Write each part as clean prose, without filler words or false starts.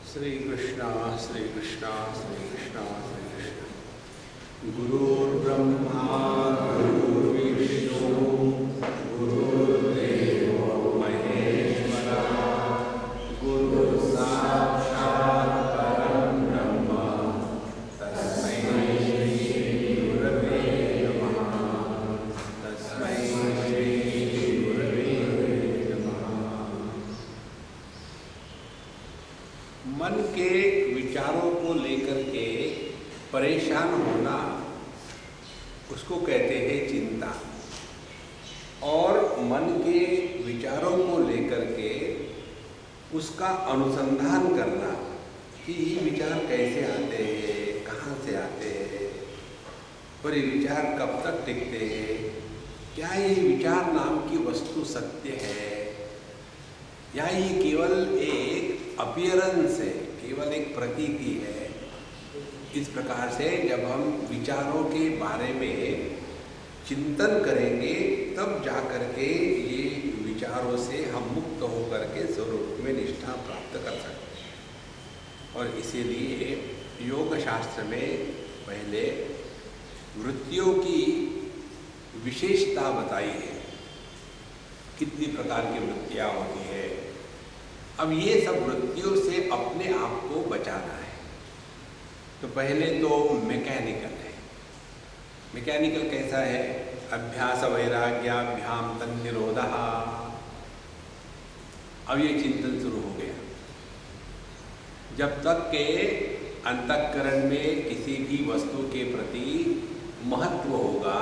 श्री कृष्णा श्री कृष्णा श्री कृष्णा श्री कृष्ण। गुरुर्ब्रह्मा गुरुर्विष्णु गुरुर्देवो महेश्वरा गुरुः साक्षात् परं ब्रह्म तस्मै श्री गुरवे नमः। तस्मै श्री गुरवे नमः। मन के विचारों को लेकर के परेशान होना उसको कहते हैं चिंता, और मन के विचारों को लेकर के उसका अनुसंधान करना कि ये विचार कैसे आते हैं, कहाँ से आते हैं और ये विचार कब तक टिकते हैं, क्या ये विचार नाम की वस्तु सत्य है या ये केवल एक अपीयरेंस है, केवल एक प्रतीति है। इस प्रकार से जब हम विचारों के बारे में चिंतन करेंगे तब जाकर के ये विचारों से हम मुक्त होकर के स्वरूप में निष्ठा प्राप्त कर सकते हैं। और इसीलिए योग शास्त्र में पहले वृत्तियों की विशेषता बताई है, कितनी प्रकार की वृत्तियाँ होती है। अब ये सब वृत्तियों से अपने आप को बचाना है। तो पहले तो मैकेनिकल है। मैकेनिकल कैसा है? अभ्यास वैराग्याभ्याम तन्निरोधः। अब ये चिंतन शुरू हो गया। जब तक के अंतःकरण में किसी भी वस्तु के प्रति महत्व होगा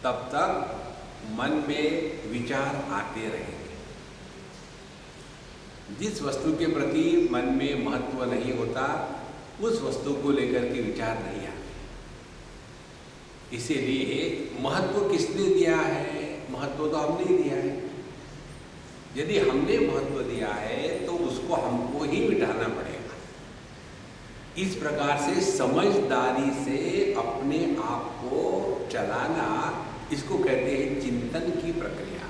तब तक मन में विचार आते रहेंगे। जिस वस्तु के प्रति मन में महत्व नहीं होता उस वस्तु को लेकर के विचार नहीं आते। इसीलिए महत्व किसने दिया है? महत्व तो हमने ही दिया है। यदि हमने महत्व दिया है तो उसको हमको ही मिटाना पड़ेगा। इस प्रकार से समझदारी से अपने आप को चलाना, इसको कहते हैं चिंतन की प्रक्रिया।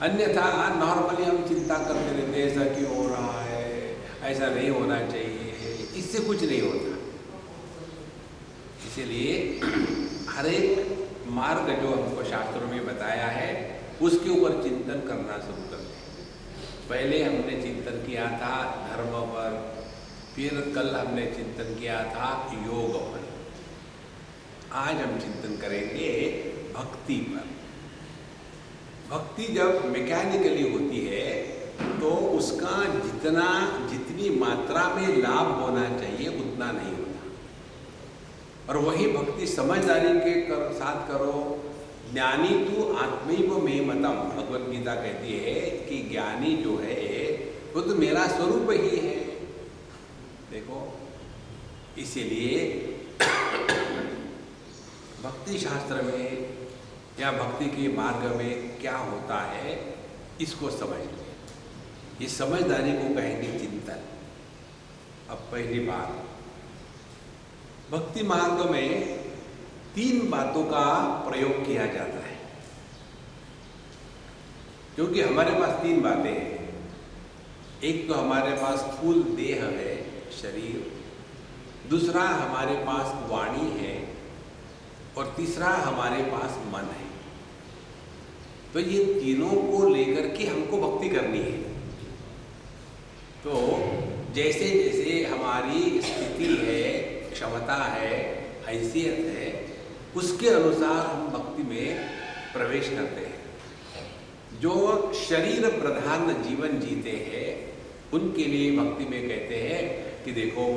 अन्यथा नॉर्मली हम चिंता करते रहते हैं, ऐसा क्यों हो रहा है, ऐसा नहीं होना चाहिए, इससे कुछ नहीं होता। इसलिए हर एक मार्ग जो हमको शास्त्रों में बताया है उसके ऊपर चिंतन करना शुरू कर दें। पहले हमने चिंतन किया था धर्म पर, फिर कल हमने चिंतन किया था योग पर। आज हम चिंतन करेंगे भक्ति पर। भक्ति जब मैकेनिकली होती है तो उसका जितनी मात्रा में लाभ होना चाहिए उतना नहीं होता। और वही भक्ति समझदारी के साथ करो। ज्ञानी तू आत्मैव मे मतम, भगवद गीता कहती है कि ज्ञानी जो है वो तो मेरा स्वरूप ही है। देखो, इसीलिए भक्ति शास्त्र में या भक्ति के मार्ग में क्या होता है इसको समझ लो। ये समझदारी को कहेंगे चिंतन। अब पहली बात, भक्ति मार्ग में 3 बातों का प्रयोग किया जाता है, क्योंकि हमारे पास 3 बातें हैं। एक तो हमारे पास स्थूल देह है, शरीर, दूसरा हमारे पास वाणी है, और तीसरा हमारे पास मन है। तो ये तीनों को लेकर के हमको भक्ति करनी है। तो जैसे जैसे हमारी स्थिति है, क्षमता है, हैसियत है, उसके अनुसार हम भक्ति में प्रवेश करते हैं। जो शरीर प्रधान जीवन जीते हैं उनके लिए भक्ति में कहते हैं कि देखो,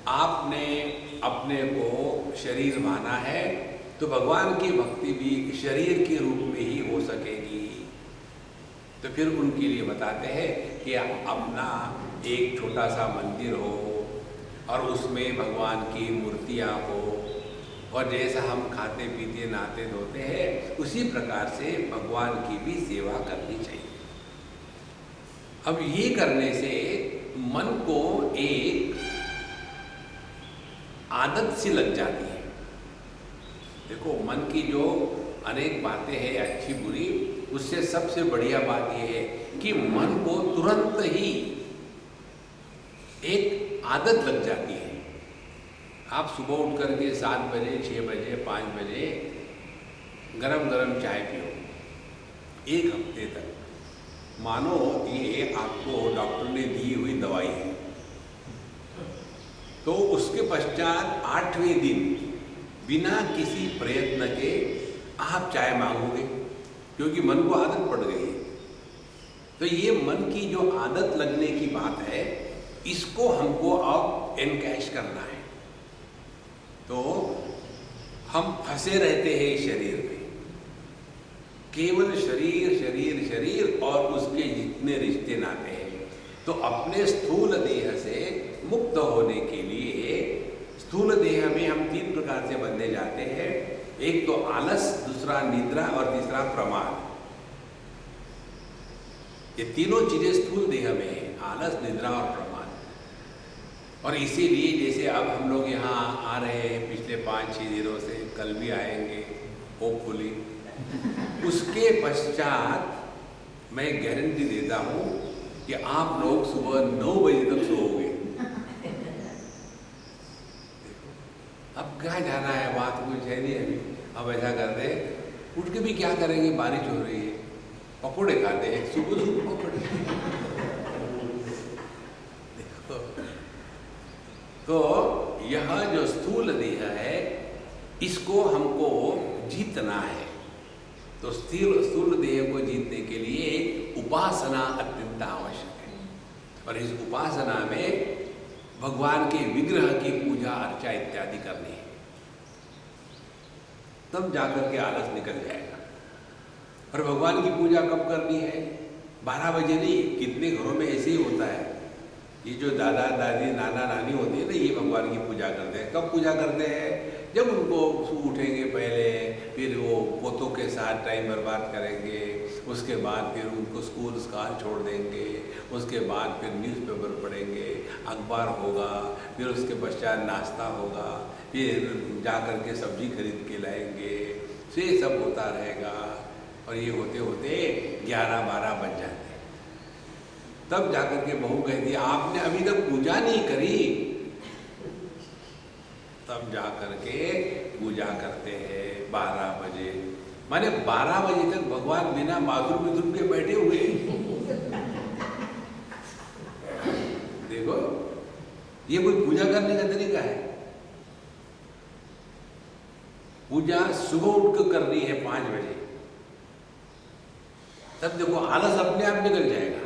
आपने अपने को शरीर माना है तो भगवान की भक्ति भी शरीर के रूप में ही हो सकेगी। तो फिर उनके लिए बताते हैं कि अपना एक छोटा सा मंदिर हो और उसमें भगवान की मूर्तियाँ हो, और जैसा हम खाते पीते नहाते धोते हैं उसी प्रकार से भगवान की भी सेवा करनी चाहिए। अब ये करने से मन को एक आदत सी लग जाती है। देखो, मन की जो अनेक बातें हैं अच्छी बुरी, उससे सबसे बढ़िया बात यह है कि मन को तुरंत ही एक आदत लग जाती है। आप सुबह उठ करके 7 बजे, 6 बजे, 5 बजे गरम गरम चाय पियो, 1 हफ्ते तक। मानो ये आपको डॉक्टर ने दी हुई दवाई है। तो उसके पश्चात 8वें दिन बिना किसी प्रयत्न के आप चाय मांगोगे, क्योंकि मन को आदत पड़ गई है। तो ये मन की जो आदत लगने की बात है, इसको हमको अब एनकैश करना है। तो हम फंसे रहते हैं शरीर में, केवल शरीर शरीर शरीर और उसके जितने रिश्ते नाते हैं। तो अपने स्थूल देह से मुक्त होने के लिए, स्थूल देह में हम 3 प्रकार से बंधे जाते हैं। एक तो आलस, दूसरा निद्रा और तीसरा प्रमाद। ये तीनों चीजें स्थूल देह में है, आलस, निद्रा और प्रमाद। और इसीलिए जैसे अब हम लोग यहाँ आ रहे हैं पिछले 5-6 दिनों से, कल भी आएंगे होपफुली, उसके पश्चात मैं गारंटी देता हूँ कि आप लोग सुबह 9 बजे तक सोओगे। अब क्या जाना है, बात कुछ है नहीं अभी। अब ऐसा करते हैं, उठ के भी क्या करेंगे, बारिश हो रही है, पकोड़े खाते हैं, सुबह सुबह पकोड़े। देखो, तो यह जो स्थूल देह है, इसको हमको जीतना है। तो स्थूल देह को जीतने के लिए उपासना अत्यंत आवश्यक है। और इस उपासना में भगवान के विग्रह की पूजा अर्चा इत्यादि करनी है, तब जाकर के आलस निकल जाएगा। और भगवान की पूजा कब करनी है? 12 बजे नहीं। कितने घरों में ऐसे ही होता है, ये जो दादा दादी नाना नानी होती है ना, ये भगवान की पूजा करते हैं। कब पूजा करते हैं? जब उनको उठेंगे पहले, फिर वो पोतों के साथ टाइम बर्बाद करेंगे, उसके बाद फिर उनको स्कूल छोड़ देंगे, उसके बाद फिर न्यूज़पेपर पढ़ेंगे, अखबार होगा, फिर उसके पश्चात नाश्ता होगा, फिर जा कर के सब्जी खरीद के लाएंगे, तो ये सब होता रहेगा। और ये होते होते 11-12 बज जाते हैं। तब जाकर के बहू कहती है, आपने अभी तक पूजा नहीं करी। तब जाकर के पूजा करते हैं 12 बजे। माने 12 बजे तक भगवान बिना बाथरूम के बैठे हुए। देखो, ये कोई पूजा करने का तरीका है? पूजा सुबह उठकर करनी है 5 बजे। तब देखो आलस अपने आप निकल जाएगा।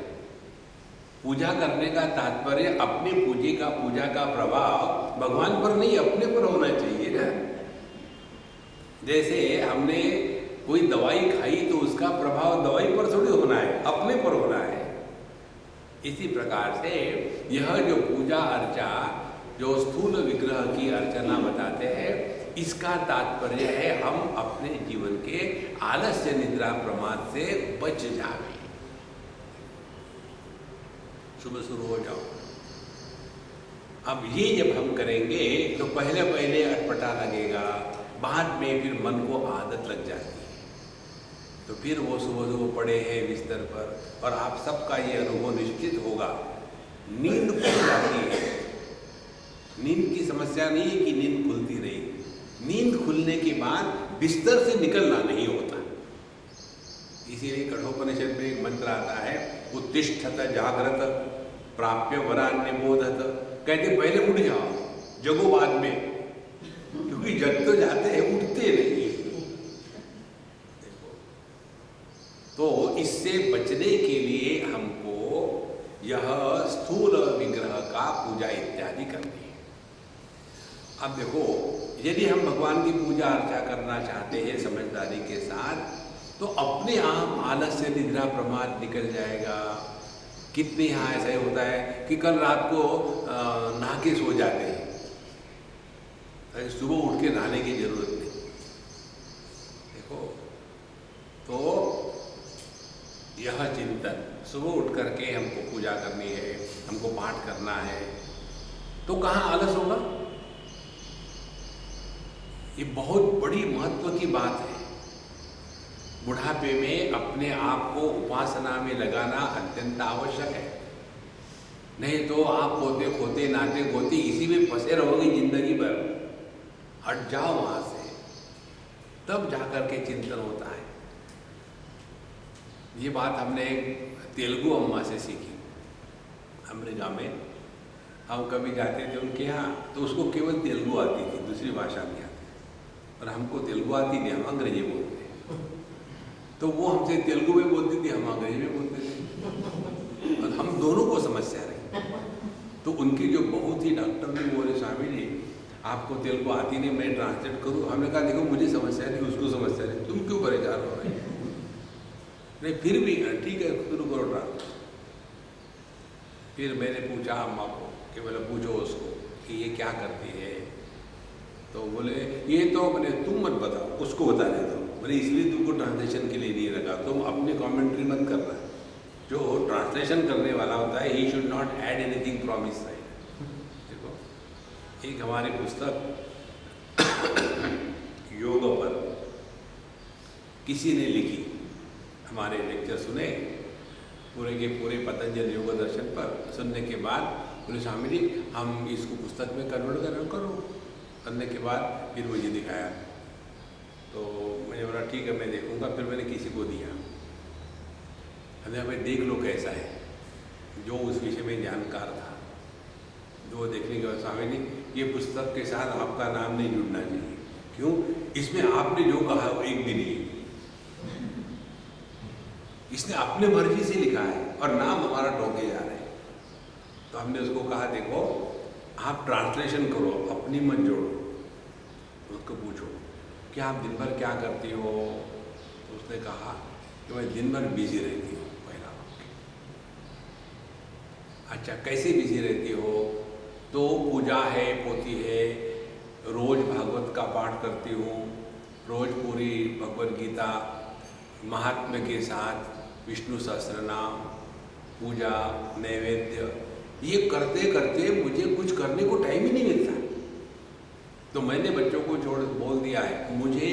पूजा करने का तात्पर्य अपने पूजा का प्रभाव भगवान पर नहीं, अपने पर होना चाहिए ना। जैसे हमने कोई दवाई खाई तो उसका प्रभाव दवाई पर थोड़ी होना है, अपने पर होना है। इसी प्रकार से यह जो पूजा अर्चा, जो स्थूल विग्रह की अर्चना बताते हैं, इसका तात्पर्य है हम अपने जीवन के आलस्य, निद्रा, प्रमाद से बच जावे। सुबह शुरू हो जाओ। अब ये जब हम करेंगे तो पहले पहले अटपटा लगेगा, बाद में फिर मन को आदत लग जाती है। तो फिर वो सुबह सुबह पड़े हैं बिस्तर पर, और आप सबका ये अनुभव निश्चित होगा, नींद खुल जाती है। नींद की समस्या नहीं है कि नींद खुलती नहीं, नींद खुलने के बाद बिस्तर से निकलना नहीं होता। इसीलिए कठोपनिषद में एक मंत्र आता है, उत्तिष्ठत जागृत प्राप्य वरान्य बोधत। कहते पहले उठ जाओ, जगो बाद में, क्योंकि जग तो जाते हैं, उठते नहीं। देखो, तो इससे बचने के लिए हमको यह स्थूल विग्रह का पूजा इत्यादि करनी है। अब देखो, यदि हम भगवान की पूजा अर्चा करना चाहते हैं समझदारी के साथ, तो अपने आप आलस्य, निद्रा, प्रमाद निकल जाएगा। कितने यहाँ ऐसा ही होता है कि कल रात को नहा के सो जाते हैं, सुबह उठ के नहाने की जरूरत नहीं। देखो, तो यह चिंतन, सुबह उठ करके हमको पूजा करनी है, हमको पाठ करना है, तो कहाँ आलस होगा? ये बहुत बड़ी महत्व की बात है। बुढ़ापे में अपने आप को उपासना में लगाना अत्यंत आवश्यक है। नहीं तो आप खोते खोते नाते गोते इसी में फंसे रहोगे जिंदगी भर। हट जाओ वहां से, तब जाकर के चिंतन होता है। ये बात हमने एक तेलुगु अम्मा से सीखी। अमेरिका में हम कभी जाते थे उनके यहाँ, तो उसको केवल तेलुगु आती थी, दूसरी भाषा नहीं आती, और हमको तेलुगु आती नहीं, हम अंग्रेजी बोलते। तो वो हमसे तेलुगु में बोलती थी, हम अंग्रेजी में बोलते थे, और हम दोनों को समस्या रही। तो उनकी जो बहू थी डॉक्टर ने बोले, स्वामी जी आपको तेलुगु आती नहीं, मैं ट्रांसलेट करूँ? हमने कहा देखो मुझे समस्या नहीं, उसको समस्या नहीं, तुम क्यों परेशान हो रहे? नहीं फिर भी ठीक है, शुरू करो ट्रांसलेट। फिर मैंने पूछा अम्मा को कि बोले पूछो उसको कि ये क्या करती है। तो बोले ये तो मैंने तुम मत बताओ, उसको बता देता हूँ। मैंने इसलिए तुमको ट्रांसलेशन के लिए नहीं रखा, तुम अपनी कमेंट्री मत करना। जो ट्रांसलेशन करने वाला होता है, he should not add anything from his side. देखो एक हमारी पुस्तक योग पर किसी ने लिखी, हमारे लेक्चर सुने पूरे के पूरे पतंजलि योग दर्शन पर। सुनने के बाद बोले स्वामी जी हम इसको पुस्तक में कन्वर्ट करो। करने के बाद फिर मुझे दिखाया, तो मैंने बोला ठीक है मैं देखूंगा। फिर मैंने किसी को दिया, हमने भाई देख लो कैसा है। जो उस विषय में जानकार था, जो देखने के बाद स्वामी जी ये पुस्तक के साथ आपका नाम नहीं जुड़ना चाहिए। क्यों? इसमें आपने जो कहा वो एक भी नहीं, इसने अपने मर्जी से लिखा है और नाम हमारा टोके जा रहे हैं। तो हमने उसको कहा देखो आप ट्रांसलेशन करो, अपनी मत जोड़ो। उसको पूछो कि आप दिन भर क्या करती हो? तो उसने कहा कि मैं दिन भर बिजी रहती हूँ। पहला वाक्य, अच्छा कैसे बिजी रहती हो? तो पूजा है, पोथी है, रोज भागवत का पाठ करती हूँ, रोज पूरी भगवद गीता महात्म्य के साथ, विष्णु सहस्त्रनाम, पूजा, नैवेद्य, ये करते करते मुझे कुछ करने को टाइम ही नहीं मिलता। तो मैंने बच्चों को छोड़ बोल दिया है, मुझे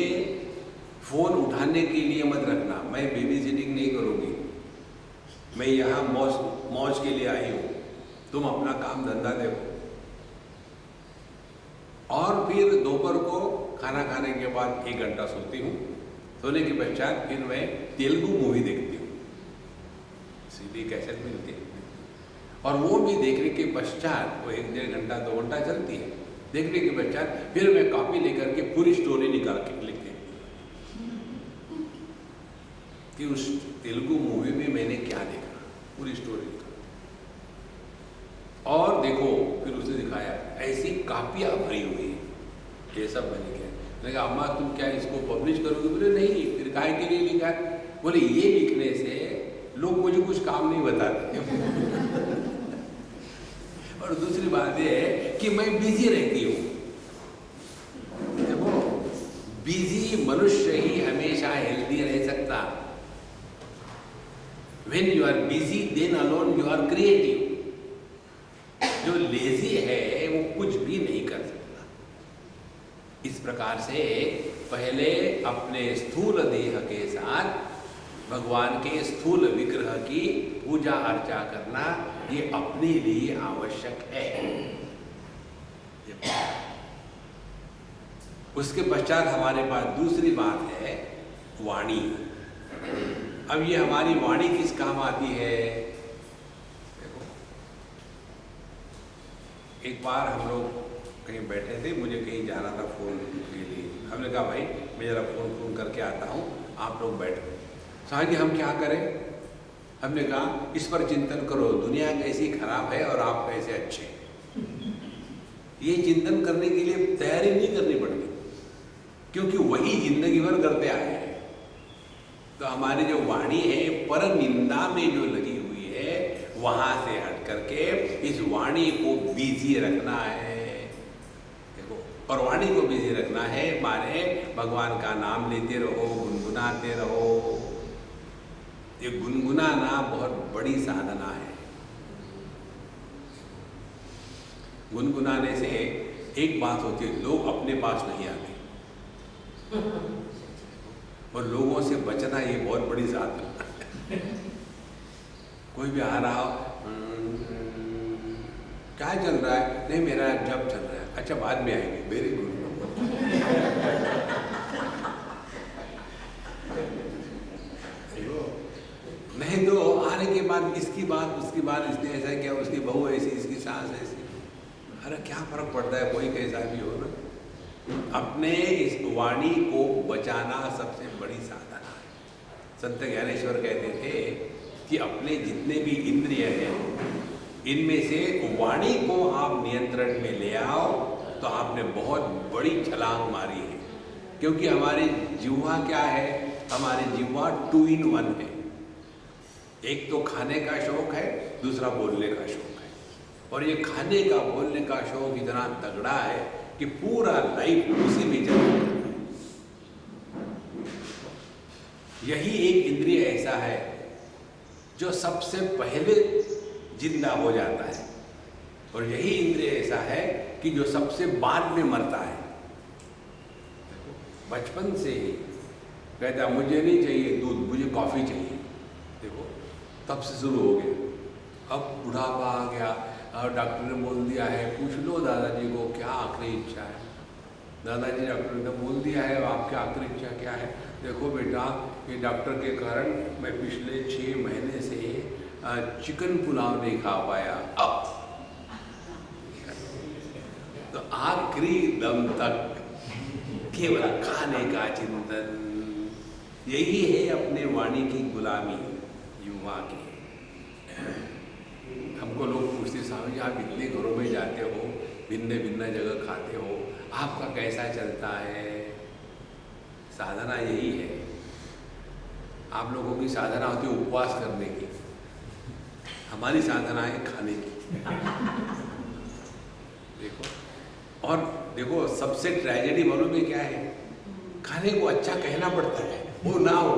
फ़ोन उठाने के लिए मत रखना, मैं बेबी सिटिंग नहीं करूँगी, मैं यहाँ मौज के लिए आई हूँ, तुम अपना काम धंधा देखो। और फिर दोपहर को खाना खाने के बाद 1 घंटा सोती हूँ। सोने के पश्चात फिर मैं तेलुगु मूवी देखती हूँ, सीधी कैसेट मिलती है, और वो भी देखने के पश्चात वो 1-1.5 घंटा 2 घंटा चलती है। देखने के पश्चात फिर मैं कॉपी लेकर के पूरी स्टोरी निकाल के लिखती हूँ कि उस तेलुगु मूवी में मैंने क्या देखा, पूरी स्टोरी निकाल। और देखो फिर उसने दिखाया ऐसी कापियाँ भरी हुई है, ये सब बन गया। मैंने कहा अम्मा तुम क्या इसको पब्लिश करोगे? बोले नहीं, फिर काहे के लिए लिखा है? बोले ये लिखने से लोग मुझे कुछ काम नहीं बताते और दूसरी बात ये है कि मैं बिजी रहती हूँ। देखो बिजी मनुष्य ही हमेशा हेल्दी रह सकता। When you are busy, then alone you are creative. जो लेजी है वो कुछ भी नहीं कर सकता। इस प्रकार से पहले अपने स्थूल देह के साथ भगवान के स्थूल विग्रह की पूजा अर्चा करना ये अपने लिए आवश्यक है। उसके पश्चात हमारे पास दूसरी बात है वाणी। अब ये हमारी वाणी किस काम आती है? देखो एक बार हम लोग कहीं बैठे थे, मुझे कहीं जाना था फोन के लिए। हमने कहा भाई मैं जरा फोन करके आता हूँ, आप लोग बैठो। साहब जी हम क्या करें? हमने कहा इस पर चिंतन करो, दुनिया कैसी खराब है और आप कैसे अच्छे। ये चिंतन करने के लिए तैयारी नहीं करनी पड़ती, क्योंकि वही जिंदगी भर करते आए हैं। तो हमारी जो वाणी है पर निंदा में जो लगी हुई है, वहां से हट करके इस वाणी को बिजी रखना है। देखो, और वाणी को बिजी रखना है माने भगवान का नाम लेते रहो, गुनगुनाते रहो। ये गुनगुनाना बहुत बड़ी साधना है। गुनगुनाने से एक बात होती है, लोग अपने पास नहीं आते, और लोगों से बचना ये बहुत बड़ी साधना है। कोई भी आ रहा हो क्या चल रहा है? नहीं मेरा जब चल रहा है। अच्छा बाद में आएंगे, वेरी गुड। नहीं तो आने के बाद इसकी बात उसकी बात, इसने ऐसा किया, उसकी बहू ऐसी, इसकी सास ऐसी। अरे क्या फर्क पड़ता है, कोई कैसा भी हो ना। अपने इस वाणी को बचाना सबसे बड़ी साधना है। संत ज्ञानेश्वर कहते थे कि अपने जितने भी इंद्रिय हैं इनमें से वाणी को आप नियंत्रण में ले आओ तो आपने बहुत बड़ी छलांग मारी है। क्योंकि हमारी जिह्वा क्या है? हमारी जिह्वा 2 in 1 है। एक तो खाने का शौक है, दूसरा बोलने का शौक है। और ये खाने का बोलने का शौक इतना तगड़ा है कि पूरा लाइफ उसी में चल रहा है। यही एक इंद्रिय ऐसा है जो सबसे पहले जिंदा हो जाता है, और यही इंद्रिय ऐसा है कि जो सबसे बाद में मरता है। बचपन से ही कहता मुझे नहीं चाहिए दूध, मुझे कॉफ़ी चाहिए। देखो तब से शुरू हो गया। अब बुढ़ापा आ गया और डॉक्टर ने बोल दिया है पूछ लो दादाजी को क्या आखिरी इच्छा है। दादाजी डॉक्टर ने बोल दिया है आपकी आखिरी इच्छा क्या है? देखो बेटा ये डॉक्टर के कारण मैं पिछले 6 महीने से चिकन पुलाव नहीं खा पाया। अब तो आखिरी दम तक केवल खाने का चिंतन। यही है अपने वाणी की गुलामी युवा की। हमको लोग पूछते स्वामी जी आप इतने घरों में जाते हो, भिन्न भिन्न जगह खाते हो, आपका कैसा चलता है? साधना यही है। आप लोगों की साधना होती है उपवास करने की, हमारी साधना है खाने की। देखो और देखो सबसे ट्रेजेडी मालूम है क्या है? खाने को अच्छा कहना पड़ता है, वो ना हो।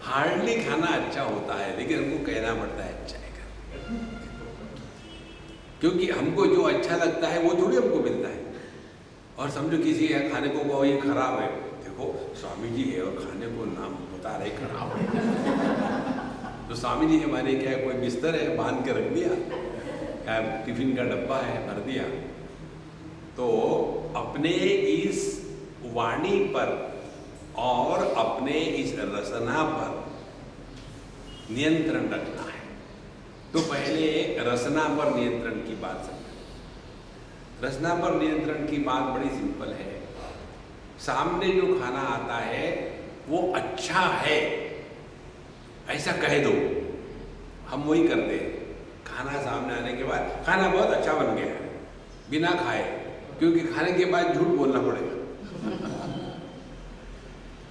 हार्डली खाना अच्छा होता है लेकिन हमको कहना पड़ता है अच्छा है। क्योंकि हमको जो अच्छा लगता है वो थोड़ी हमको मिलता है। और समझो किसी है खाने को कहो ये खराब है, देखो स्वामी जी है और खाने को नाम बता रहे खराब है। तो स्वामी जी हमारे क्या है, कोई बिस्तर है बांध के रख दिया, क्या टिफिन का डब्बा है भर दिया। तो अपने इस वाणी पर और अपने इस रसना पर नियंत्रण रखना है। तो पहले रसना पर नियंत्रण की बात समझो। रसना पर नियंत्रण की बात बड़ी सिंपल है। सामने जो खाना आता है वो अच्छा है ऐसा कह दो, हम वही करते हैं। खाना सामने आने के बाद खाना बहुत अच्छा बन गया है बिना खाए, क्योंकि खाने के बाद झूठ बोलना पड़ेगा।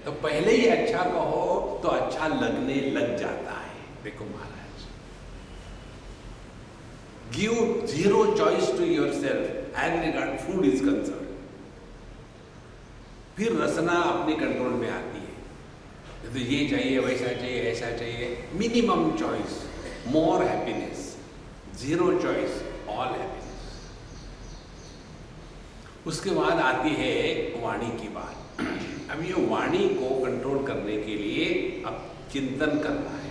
तो पहले ही अच्छा कहो तो अच्छा लगने लग जाता है। देखो महाराज, give 0 choice to yourself as regard food is concerned। फिर रसना अपने कंट्रोल में आती है। तो ये चाहिए वैसा चाहिए ऐसा चाहिए, minimum choice more happiness, 0 choice all happiness. उसके बाद आती है वाणी की बात। अब ये वाणी को कंट्रोल करने के लिए अब चिंतन करना है।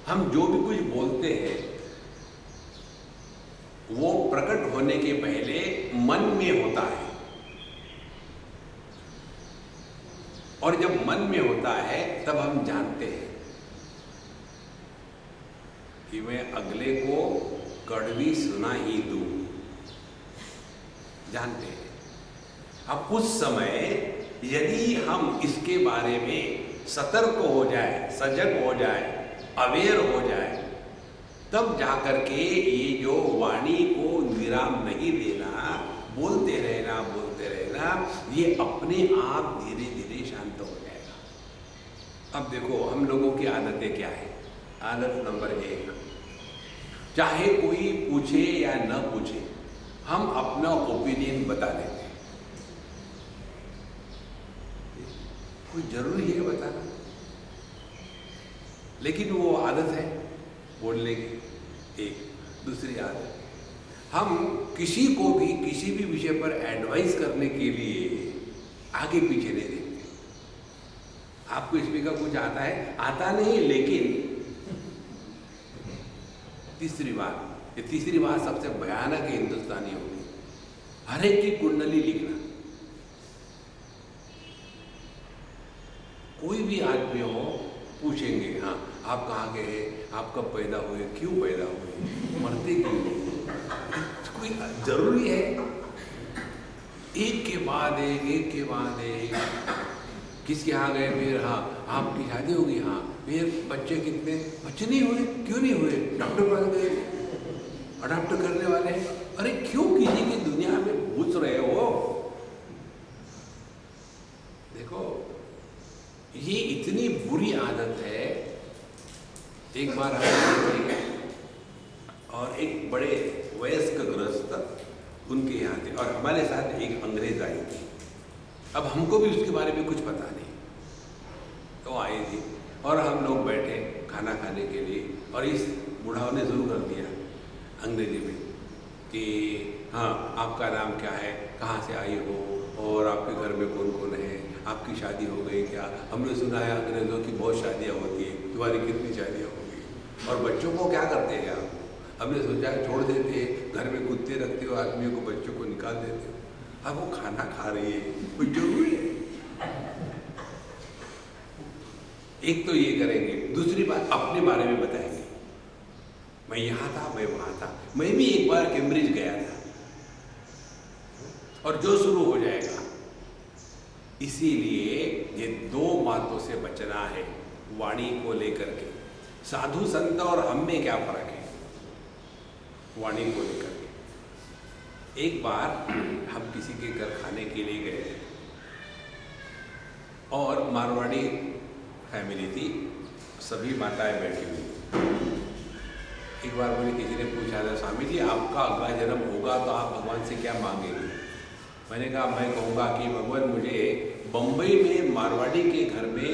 हम जो भी कुछ बोलते हैं वो प्रकट होने के पहले मन में होता है, और जब मन में होता है तब हम जानते हैं कि मैं अगले को कड़वी सुना ही दूं। जानते हैं। अब उस समय यदि हम इसके बारे में सतर्क हो जाए, सजग हो जाए, अवेयर हो जाए, तब जाकर के ये जो वाणी को विराम नहीं देना, बोलते रहना, ये अपने आप धीरे धीरे शांत हो जाएगा। अब देखो हम लोगों की आदतें क्या है। आदत नंबर 1, चाहे कोई पूछे या न पूछे हम अपना ओपिनियन बता देते हैं। कोई जरूरी है बताना, लेकिन वो आदत है बोलने की। एक दूसरी आदत, हम किसी को भी किसी भी विषय पर एडवाइस करने के लिए आगे पीछे नहीं देखते। आपको इसमें का कुछ आता है? आता नहीं, लेकिन तीसरी बात, ये तीसरी बात सबसे भयानक है हिंदुस्तानी होगी, हर एक की कुंडली लिखना। कोई भी आदमी हो पूछेंगे, हाँ आप कहाँ गए, आप कब पैदा हुए, क्यों पैदा हुए, मरते क्यों नहीं, कोई जरूरी है? एक के बाद एक किसके यहाँ गए, फिर हाँ आपकी शादी होगी, हाँ फिर बच्चे कितने, बच्चे नहीं हुए, क्यों नहीं हुए, डॉक्टर पास गए, अडॉप्ट करने वाले। अरे क्यों किसी की दुनिया में घुस रहे हो? देखो ये इतनी बुरी आदत है। एक बार हम और एक बड़े वयस्क गृहस्थ उनके यहाँ थे और हमारे साथ एक अंग्रेज आई थी। अब हमको भी उसके बारे में कुछ पता नहीं, तो आई थी और हम लोग बैठे खाना खाने के लिए और इस बुढ़ाओं ने शुरू कर दिया अंग्रेजी में कि हाँ आपका नाम क्या है, कहाँ से आई हो और आपके घर में कौन कौन है, आपकी शादी हो गई क्या, हमने सुना है अंग्रेज़ों की बहुत शादियाँ होती है, तुम्हारी कितनी शादियाँ होगी, और बच्चों को क्या करते हैं आप, हमने सोचा छोड़ देते हैं, घर में कुत्ते रखते हो, आदमियों को, बच्चों को निकाल देते हो। अब वो खाना खा रही है, कोई जरूरी है? एक तो ये करेंगे, दूसरी बात अपने बारे में बताएंगे, मैं यहाँ था, मैं वहाँ था, मैं भी एक बार कैम्ब्रिज गया था, और जो शुरू हो जाएगा। इसीलिए ये दो बातों से बचना है वाणी को लेकर के। साधु संत और हम में क्या फर्क है वाणी को लेकर के? एक बार हम किसी के घर खाने के लिए गए और मारवाड़ी फैमिली थी, सभी माताएं बैठी हुई। एक बार मुझे किसी ने पूछा था, स्वामी जी आपका अगला जन्म होगा तो आप भगवान से क्या मांगेंगे? मैंने कहा मैं कहूँगा कि भगवान मुझे बम्बई में मारवाड़ी के घर में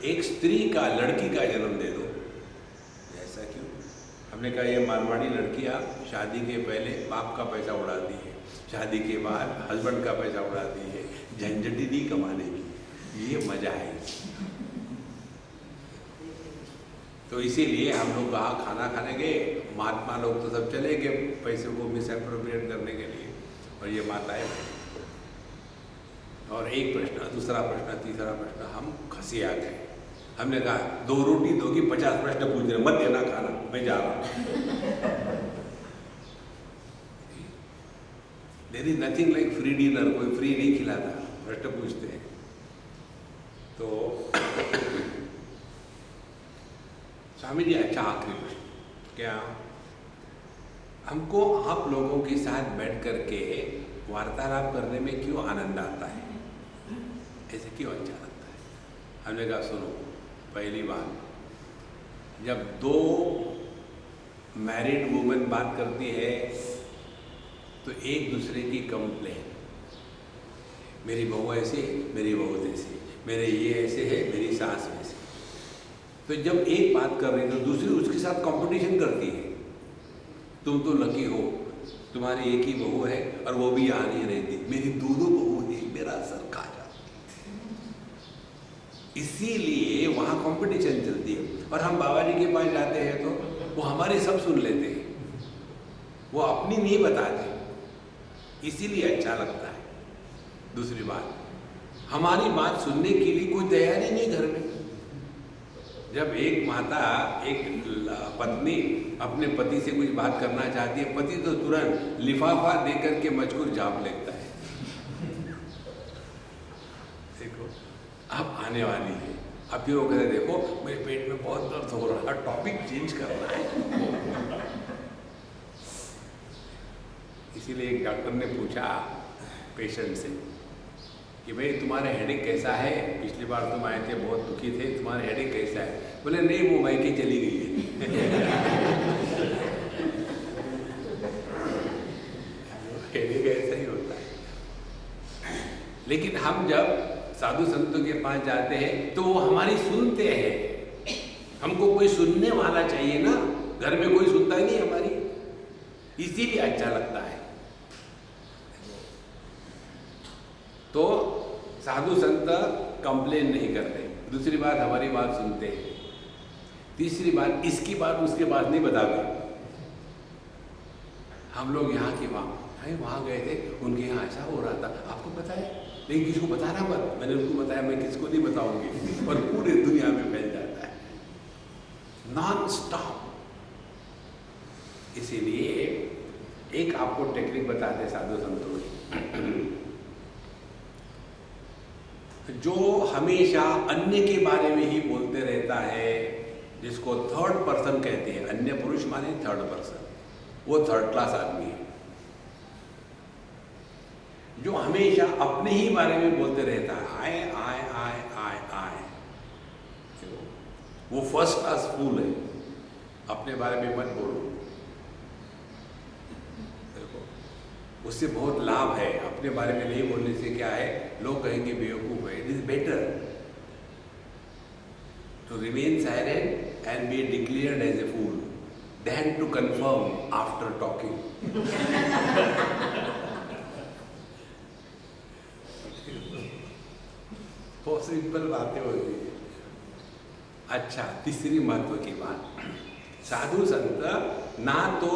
एक स्त्री का, लड़की का जन्म दे दो। ऐसा क्यों? हमने कहा ये मारवाड़ी लड़कियाँ शादी के पहले बाप का पैसा उड़ाती है, शादी के बाद हस्बैंड का पैसा उड़ाती है, झंझटी नहीं कमाने की, ये मजा है। तो इसीलिए हम लोग कहा खाना खाने गए, महात्मा लोग तो सब चले गए पैसे को मिस एप्रोप्रिएट करने के लिए, और ये माताएं और एक प्रश्न, दूसरा प्रश्न, तीसरा प्रश्न, हम खसी आ गए। हमने कहा 2 रोटी दोगी, 50 प्रश्न पूछ रहे, मत देना खाना, मैं जा रहा हूँ। There is nothing like free dinner, कोई फ्री नहीं खिलाता, प्रश्न पूछते हैं। तो स्वामी जी अच्छा आखिरी प्रश्न, क्या हमको आप लोगों के साथ बैठ करके वार्तालाप करने में क्यों आनंद आता है, ऐसे क्यों अच्छा लगता है? हमने कहा सुनो, पहली बात, जब 2 मैरिड वुमेन बात करती है तो एक दूसरे की कंप्लेन, मेरी बहू ऐसी, मेरी बहू तैसी, मेरे ये ऐसे है, मेरी सास वैसी। तो जब एक बात कर रही है तो दूसरी उसके साथ कंपटीशन करती है, तुम तो लकी हो, तुम्हारी एक ही बहू है और वो भी यहाँ नहीं रहती, मेरी 2 बहू है, मेरा सर खा जाता। इसीलिए वहाँ कंपटीशन चलती है। और हम बाबा जी के पास जाते हैं तो वो हमारे सब सुन लेते हैं, वो अपनी नहीं बताते, इसीलिए अच्छा लगता है। दूसरी बात, हमारी बात सुनने के लिए कोई तैयारी नहीं घर में। जब एक माता, एक पत्नी अपने पति से कुछ बात करना चाहती है, पति तो तुरंत लिफाफा देकर के मजकूर जाप लेता है। देखो अब आने वाली है, अब फिर वो कहते देखो मेरे पेट में बहुत दर्द हो रहा है, टॉपिक चेंज करना है। इसीलिए एक डॉक्टर ने पूछा पेशेंट से कि भाई तुम्हारा हेडेक कैसा है, पिछली बार तुम आए थे बहुत दुखी थे, तुम्हारा हेडेक कैसा है? बोले नहीं वो मायके चली गई है। हेडेक ऐसा ही होता है। लेकिन हम जब साधु संतों के पास जाते हैं तो वो हमारी सुनते हैं, हमको कोई सुनने वाला चाहिए ना, घर में कोई सुनता ही नहीं हमारी, इसीलिए अच्छा लगता है। तो साधु संत कंप्लेन नहीं करते, दूसरी बात हमारी बात सुनते हैं, तीसरी बात इसकी बात उसके पास नहीं बताते, हम लोग यहाँ के वहाँ गए थे, उनके यहाँ ऐसा हो रहा था, आपको पता है, लेकिन किसको बताना मत। मैंने उनको बताया, मैं किसको नहीं बताऊंगी, और पूरे दुनिया में फैल जाता है नॉन स्टॉप। इसीलिए एक आपको टेक्निक बताते साधु संतों, जो हमेशा अन्य के बारे में ही बोलते रहता है, जिसको थर्ड पर्सन कहते हैं, अन्य पुरुष माने थर्ड पर्सन, वो थर्ड क्लास आदमी है। जो हमेशा अपने ही बारे में बोलते रहता है, आए आए आए आए आए, वो फर्स्ट क्लास फूल है। अपने बारे में मत बोलो, देखो उससे बहुत लाभ है। अपने बारे में नहीं बोलने से क्या है, लोग कहेंगे बेवकूफ है। It is better to remain silent and be declared as a fool than to confirm after talking. बहुत सिंपल बातें होती है। अच्छा, तीसरी महत्व की बात, साधु संत ना तो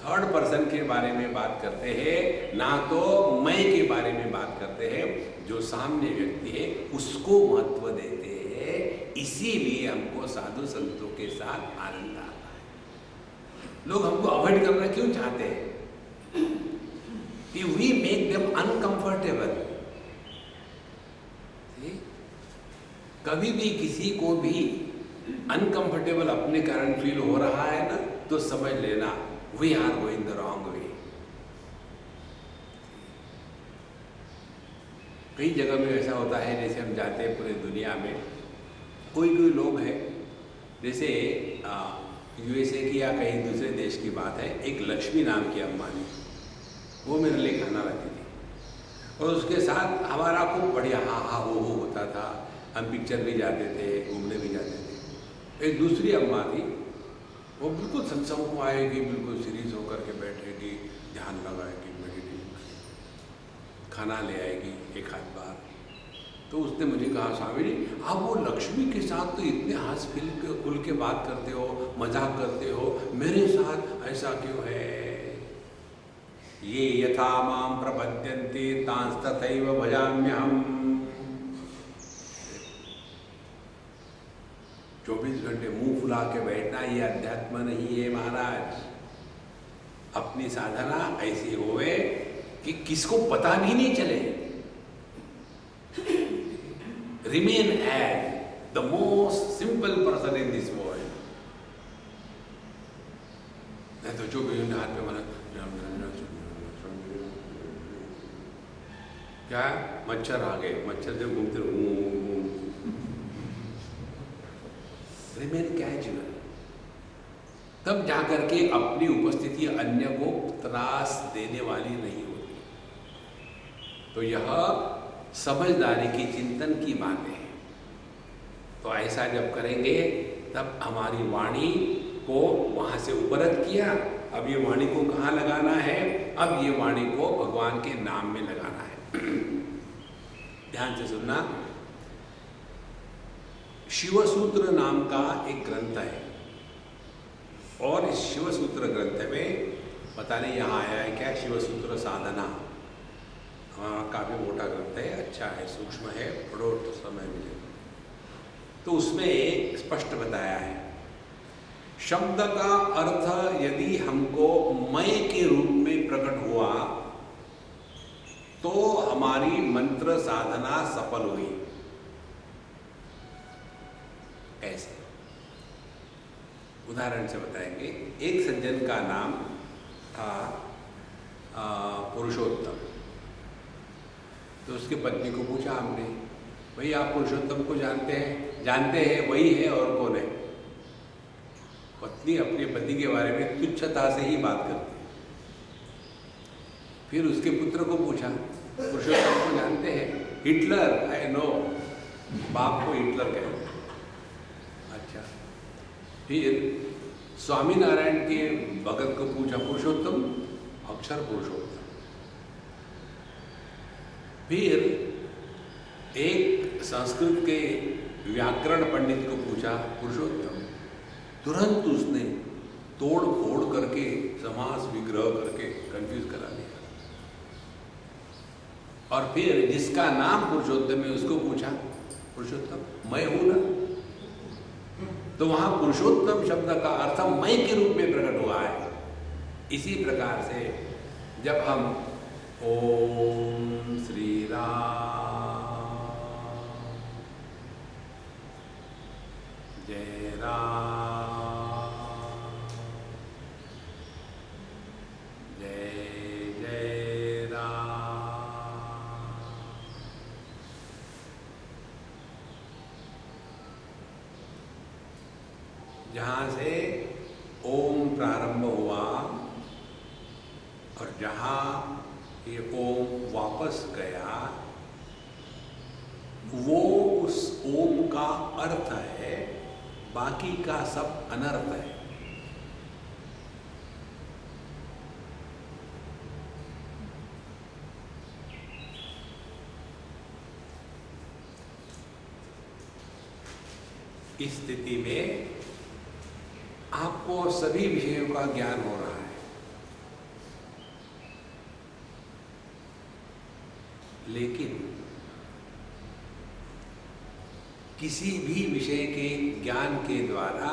थर्ड पर्सन के बारे में बात करते हैं, ना तो मैं के बारे में बात करते हैं। जो सामने व्यक्ति है उसको महत्व देते हैं। इसीलिए हमको साधु संतों के साथ आनंद आता है। लोग हमको अवॉइड करना क्यों चाहते हैं? कि वी मेक देम अनकंफर्टेबल। कभी भी किसी को भी अनकंफर्टेबल अपने कारण फील हो रहा है ना, तो समझ लेना we are going the wrong way. कई जगह में ऐसा होता है, जैसे हम जाते हैं पूरे दुनिया में, कोई लोग हैं, जैसे यूएसए की या कहीं दूसरे देश की बात है, एक लक्ष्मी नाम की अम्बानी, वो मेरे लिए खाना लाती थी, और उसके साथ हमारा खूब बढ़िया हा हा हो होता था। हम पिक्चर भी जाते थे, घूमने भी जाते थे। एक दूसरी अम्मा थी, वो बिल्कुल सत्संग को आएगी, बिल्कुल सीरियस होकर के बैठेगी, ध्यान लगाएगी, मेडिटेशन, खाना ले आएगी एक आध बार। तो उसने मुझे कहा, स्वामी जी आप वो लक्ष्मी के साथ तो इतने हंस खुल के बात करते हो, मजाक करते हो, मेरे साथ ऐसा क्यों है? ये यथा माम प्रपद्यन्ते तांस तथैव भजाम्यहम्। 24 घंटे मुंह फुला के बैठना ये अध्यात्म नहीं है महाराज। अपनी साधना ऐसी होवे कि किसको पता भी नहीं चले। Remain as the most simple person in this world. नहीं तो 24 घंटे हाथ में मना, क्या मच्छर आ गए, मच्छर से घूमते रहो। रिमेन कैजुअल, तब जाकर के अपनी उपस्थिति अन्य को त्रास देने वाली नहीं होती। तो यह समझदारी की, चिंतन की बातें हैं। तो ऐसा जब करेंगे तब हमारी वाणी को वहां से उपरत किया। अब ये वाणी को कहाँ लगाना है? अब ये वाणी को भगवान के नाम में लगाना है। ध्यान से सुनना। शिवसूत्र नाम का एक ग्रंथ है, और इस शिवसूत्र ग्रंथ में पता नहीं यहाँ आया है क्या, शिवसूत्र साधना। हाँ, काफ़ी मोटा ग्रंथ है, अच्छा है, सूक्ष्म है, पढ़ो तो समय मिले। तो उसमें स्पष्ट बताया है, शब्द का अर्थ यदि हमको मैं के रूप में प्रकट हुआ तो हमारी मंत्र साधना सफल हुई। ऐसे उदाहरण से बताएंगे। एक सज्जन का नाम था पुरुषोत्तम। तो उसकी पत्नी को पूछा हमने, भाई आप पुरुषोत्तम को जानते हैं? जानते हैं, वही है, और कौन है? पत्नी अपने पति के बारे में तुच्छता से ही बात करती। फिर उसके पुत्र को पूछा, पुरुषोत्तम को जानते हैं? हिटलर, आई नो, बाप को हिटलर कहते हैं। अच्छा, फिर स्वामीनारायण के भगत को पूछा, पुरुषोत्तम? अक्षर पुरुषोत्तम। फिर एक संस्कृत के व्याकरण पंडित को पूछा, पुरुषोत्तम? तुरंत उसने तोड़ फोड़ करके समास विग्रह करके कंफ्यूज करा दिया। और फिर जिसका नाम पुरुषोत्तम है उसको पूछा, पुरुषोत्तम मैं हूं ना? तो वहां पुरुषोत्तम शब्द का अर्थ मैं के रूप में प्रकट हुआ है। इसी प्रकार से जब हम ओम श्री राम जय राम जय जय राम, जहाँ से ओम प्रारंभ हुआ और जहाँ ये ओम वापस गया, वो उस ओम का अर्थ है, बाकी का सब अनर्थ है। इस स्थिति में आपको सभी विषयों का ज्ञान हो रहा है, लेकिन किसी भी विषय के ज्ञान के द्वारा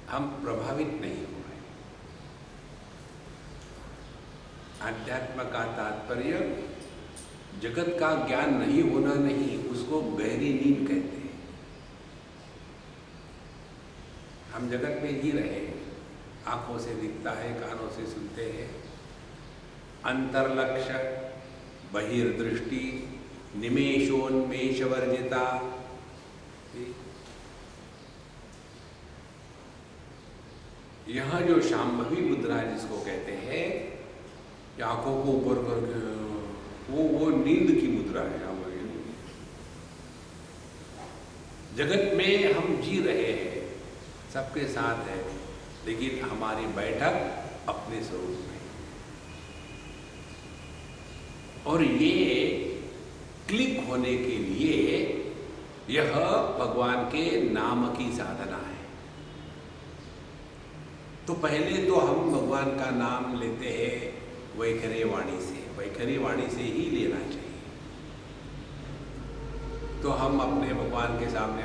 हम प्रभावित नहीं हो रहे। अध्यात्म का तात्पर्य जगत का ज्ञान नहीं होना नहीं, उसको गहरी नींद कहते हैं। हम जगत में जी रहे हैं, आंखों से दिखता है, कानों से सुनते हैं, अंतर्लक्ष्य बहिर्दृष्टि निमेषोन्मेष वर्जिता, यह जो शांभवी मुद्रा जिसको कहते हैं, आंखों को ऊपर करके वो नींद की मुद्रा है। जगत में हम जी रहे हैं, सबके साथ है, लेकिन हमारी बैठक अपने स्वरूप में। और ये क्लिक होने के लिए यह भगवान के नाम की साधना है। तो पहले तो हम भगवान का नाम लेते हैं वैखरी वाणी से, वैखरी वाणी से ही लेना चाहिए। तो हम अपने भगवान के सामने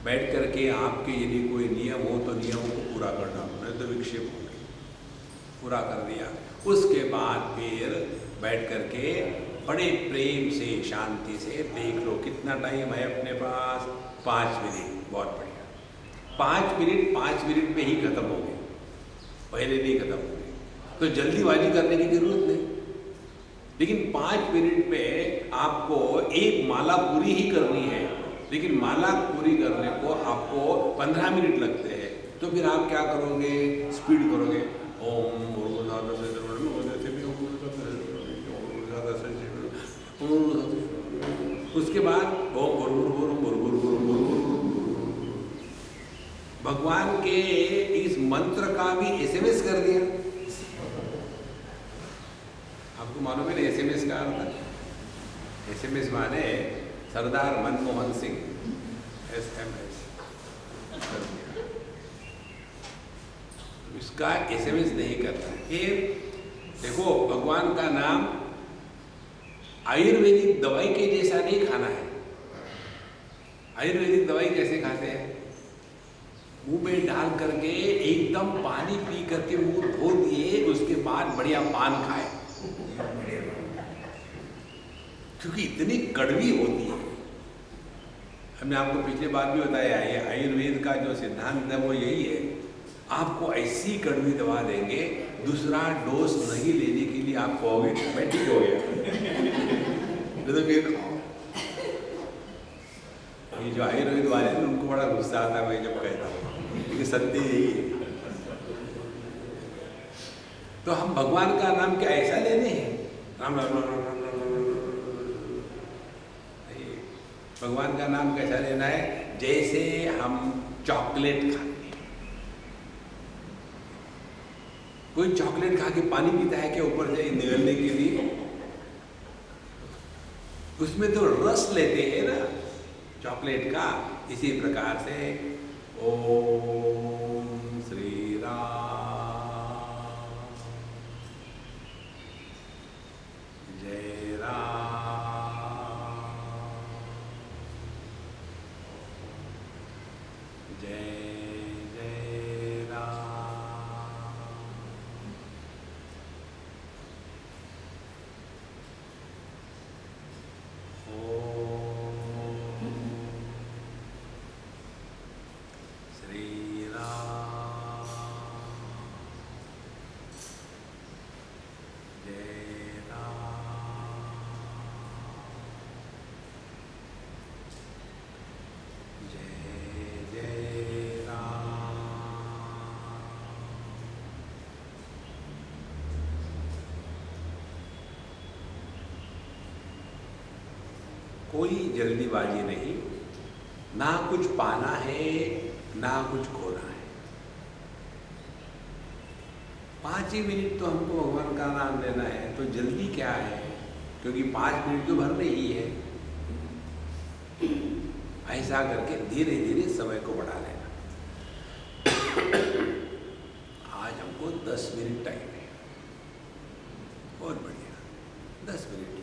बैठ करके आपके यदि कोई नियम हो तो नियमों को पूरा करना, नहीं तो विक्षेप होंगे, पूरा कर दिया। उसके बाद फिर बैठ करके बड़े प्रेम से शांति से देख लो कितना टाइम है अपने पास, 5 मिनट, बहुत बढ़िया। 5 मिनट में ही खत्म हो गए, पहले नहीं खत्म हो गए, तो जल्दीबाजी करने की जरूरत नहीं। लेकिन 5 मिनट में आपको एक माला पूरी ही करनी है, लेकिन माला पूरी करने को आपको 15 मिनट लगते हैं। तो फिर आप क्या करोगे, स्पीड करोगे, ओम उसके बाद भगवान के इस मंत्र का भी एसएमएस कर दिया। आपको मालूम है ना एसएमएस का अर्थ? एसएमएस माने सरदार मनमोहन सिंह, एसएमएस कर दिया। इसका एसएमएस नहीं करता। फिर देखो भगवान का नाम आयुर्वेदिक दवाई के जैसा नहीं खाना है। आयुर्वेदिक दवाई कैसे खाते हैं? मुंह में डाल करके एकदम पानी पी करके मुंह धो दिए, उसके बाद बढ़िया पान खाए, क्योंकि इतनी कड़वी होती है। हमने आपको पिछले बात भी बताया, ये आयुर्वेद का जो सिद्धांत है वो यही है, आपको ऐसी कड़वी दवा देंगे, दूसरा डोज नहीं लेने के लिए आप कहोगे मैं ठीक हो गया, तो फिर खाओ। ये जो आयुर्वेद वाले हैं उनको बड़ा गुस्सा आता है मैं जब कहता हूँ, क्योंकि सत्य यही है। तो हम भगवान का नाम क्या ऐसा लेने हैं? राम राम राम राम राम राम। भगवान का नाम कैसा लेना है? जैसे हम चॉकलेट खाते हैं। कोई चॉकलेट खा के पानी पीता है क्या ऊपर से निगलने के लिए? उसमें तो रस लेते हैं ना चॉकलेट का। इसी प्रकार से ओम श्री राम जय राम जय जय राम। ओम श्री राम जय राम जय जय राम। कोई जल्दीबाजी नहीं, ना कुछ पाना है ना कुछ खोना है। 5 ही मिनट तो हमको भगवान का नाम लेना है, तो जल्दी क्या है, क्योंकि 5 मिनट तो भरने ही है। ऐसा करके धीरे धीरे समय को बढ़ा लेना। आज हमको 10 मिनट टाइम है, बहुत बढ़िया, 10 मिनट है।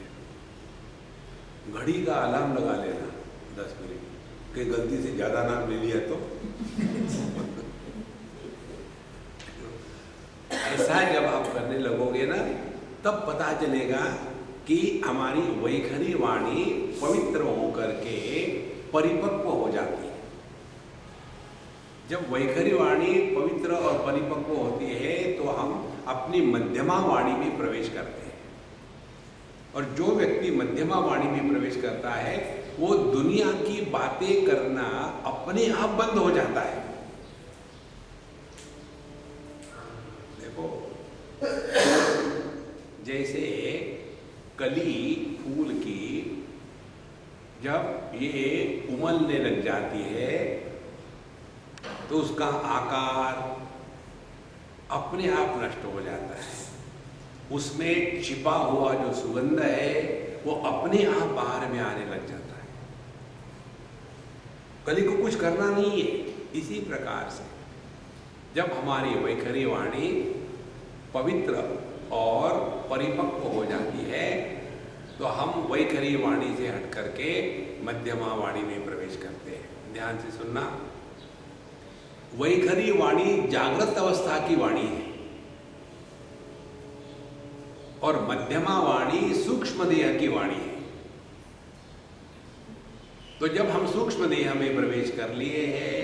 घड़ी का अलार्म लगा लेना 10 मिनट, कि गलती से ज़्यादा नाम ले लिया तो ऐसा जब आप करने लगोगे ना, तब पता चलेगा कि हमारी वैखरी वाणी पवित्र होकर के परिपक्व हो जाती है। जब वैखरी वाणी पवित्र और परिपक्व होती है तो हम अपनी मध्यमा वाणी में प्रवेश करते हैं। और जो व्यक्ति मध्यमा वाणी में प्रवेश करता है वो दुनिया की बातें करना अपने आप बंद हो जाता है। देखो, जैसे कली फूल की जब ये उमलने लग जाती है तो उसका आकार अपने आप नष्ट हो जाता है। उसमें छिपा हुआ जो सुगंध है वो अपने आप बाहर में आने लग जाता है। कली को कुछ करना नहीं है। इसी प्रकार से जब हमारी वैखरी वाणी पवित्र और परिपक्व हो जाती है तो हम वैखरी वाणी से हट करके मध्यमा वाणी में प्रवेश करते हैं। ध्यान से सुनना, वैखरी वाणी जागृत अवस्था की वाणी है और मध्यमा वाणी सूक्ष्म देह की वाणी है। तो जब हम सूक्ष्म देह में प्रवेश कर लिए हैं,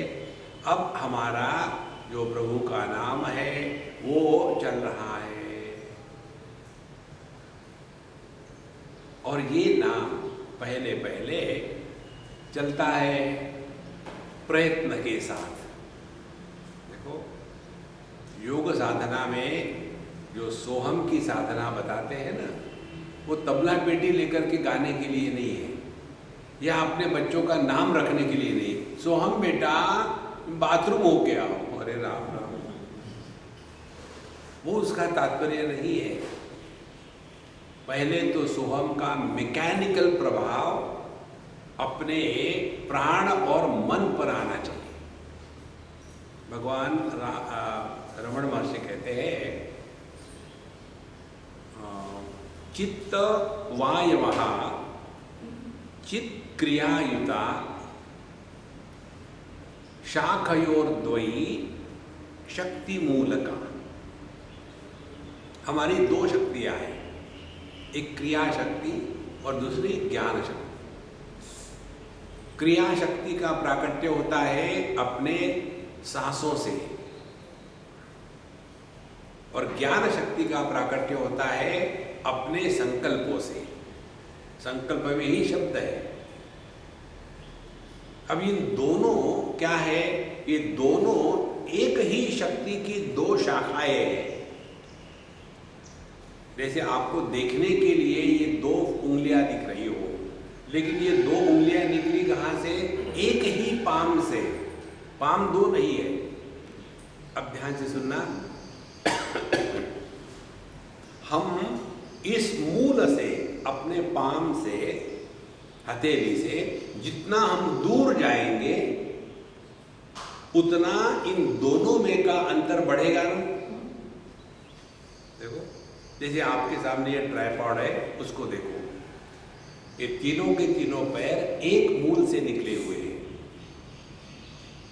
अब हमारा जो प्रभु का नाम है वो चल रहा है। और ये नाम पहले पहले चलता है प्रयत्न के साथ। देखो, योग साधना में जो सोहम की साधना बताते हैं ना, वो तबला पेटी लेकर के गाने के लिए नहीं है या अपने बच्चों का नाम रखने के लिए नहीं। सोहम बेटा बाथरूम हो के आओ, अरे राम राम, वो उसका तात्पर्य नहीं है। पहले तो सोहम का मैकेनिकल प्रभाव अपने प्राण और मन पर आना चाहिए। भगवान रमण महर्षि कहते हैं, चित्त वायवः चित् क्रियायुता शाखयोर्द्वयी शक्ति मूलका। हमारी 2 शक्तियां हैं, एक क्रिया शक्ति और दूसरी ज्ञान शक्ति। क्रिया शक्ति का प्राकट्य होता है अपने सांसों से और ज्ञान शक्ति का प्राकट्य होता है अपने संकल्पों से। संकल्प में ही शब्द है। अब इन दोनों क्या है, ये दोनों एक ही शक्ति की 2 शाखाएं हैं। जैसे आपको देखने के लिए ये 2 उंगलियां दिख रही हो, लेकिन ये 2 उंगलियां निकली कहाँ से? एक ही पाम से। पाम 2 नहीं है। अब ध्यान से सुनना, हम इस मूल से, अपने पाम से, हथेली से जितना हम दूर जाएंगे उतना इन दोनों में का अंतर बढ़ेगा ना। देखो, जैसे आपके सामने ये ट्राइपॉड है, उसको देखो, ये तीनों के तीनों पैर एक मूल से निकले हुए हैं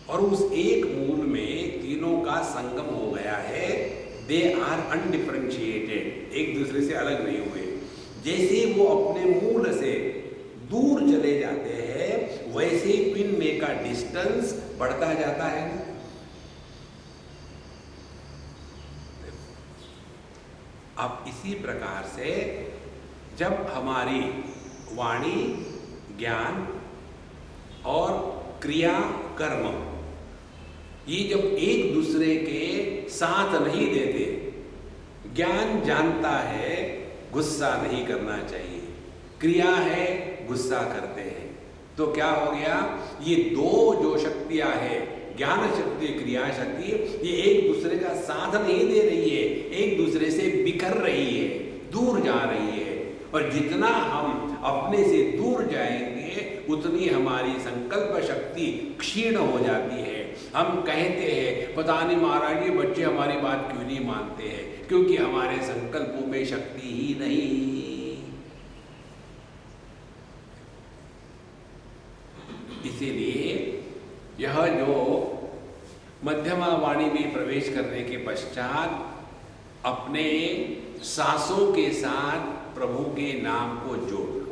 और उस एक मूल में तीनों का संगम हो गया है। दे आर अनडिफरेंशिएटेड, एक दूसरे से अलग नहीं हुए। जैसे वो अपने मूल से दूर चले जाते हैं, वैसे पिन में का डिस्टेंस बढ़ता जाता है। अब इसी प्रकार से जब हमारी वाणी, ज्ञान और क्रिया, कर्म, ये जब एक दूसरे के साथ नहीं देते, ज्ञान जानता है गुस्सा नहीं करना चाहिए, क्रिया है गुस्सा करते हैं, तो क्या हो गया, ये दो जो शक्तियां हैं, ज्ञान शक्ति, क्रिया शक्ति, ये एक दूसरे का साथ नहीं दे रही है, एक दूसरे से बिखर रही है, दूर जा रही है। और जितना हम अपने से दूर जाएंगे उतनी हमारी संकल्प शक्ति क्षीण हो जाती है। हम कहते हैं पता नहीं महाराज ये बच्चे हमारी बात क्यों नहीं मानते हैं, क्योंकि हमारे संकल्पों में शक्ति ही नहीं। इसीलिए यह जो मध्यमा वाणी में प्रवेश करने के पश्चात अपने सांसों के साथ प्रभु के नाम को जोड़,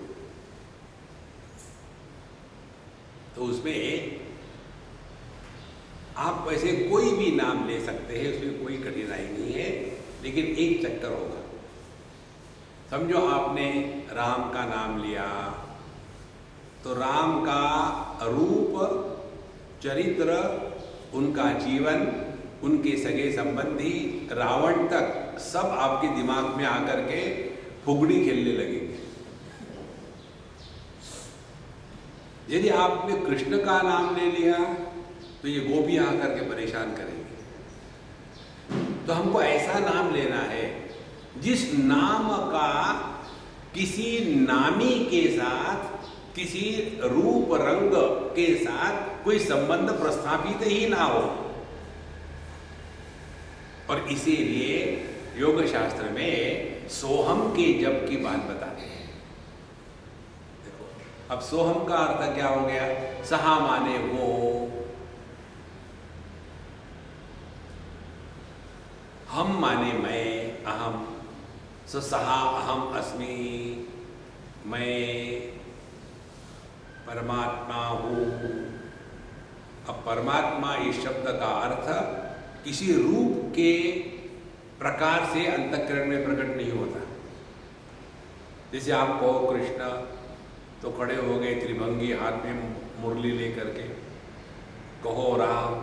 तो उसमें आप वैसे कोई भी नाम ले सकते हैं, उसमें कोई कठिनाई नहीं है, लेकिन एक चक्कर होगा। समझो आपने राम का नाम लिया, तो राम का रूप, चरित्र, उनका जीवन, उनके सगे संबंधी, रावण तक सब आपके दिमाग में आकर के फुगड़ी खेलने लगेंगे। यदि आपने कृष्ण का नाम ले लिया तो ये गोपी आकर के परेशान करेंगे। तो हमको ऐसा नाम लेना है जिस नाम का किसी नामी के साथ, किसी रूप रंग के साथ कोई संबंध प्रस्थापित ही ना हो। और इसीलिए योग शास्त्र में सोहम के जप की बात बताते हैं। देखो, अब सोहम का अर्थ क्या हो गया, सहा माने वो, हम माने मैं, अहम, सो सहा अहम अस्मि, मैं परमात्मा हूँ। अब परमात्मा इस शब्द का अर्थ किसी रूप के प्रकार से अंतःकरण में प्रकट नहीं होता। जैसे आप कहो कृष्ण, तो खड़े हो गए त्रिभंगी हाथ में मुरली लेकर के, कहो राम,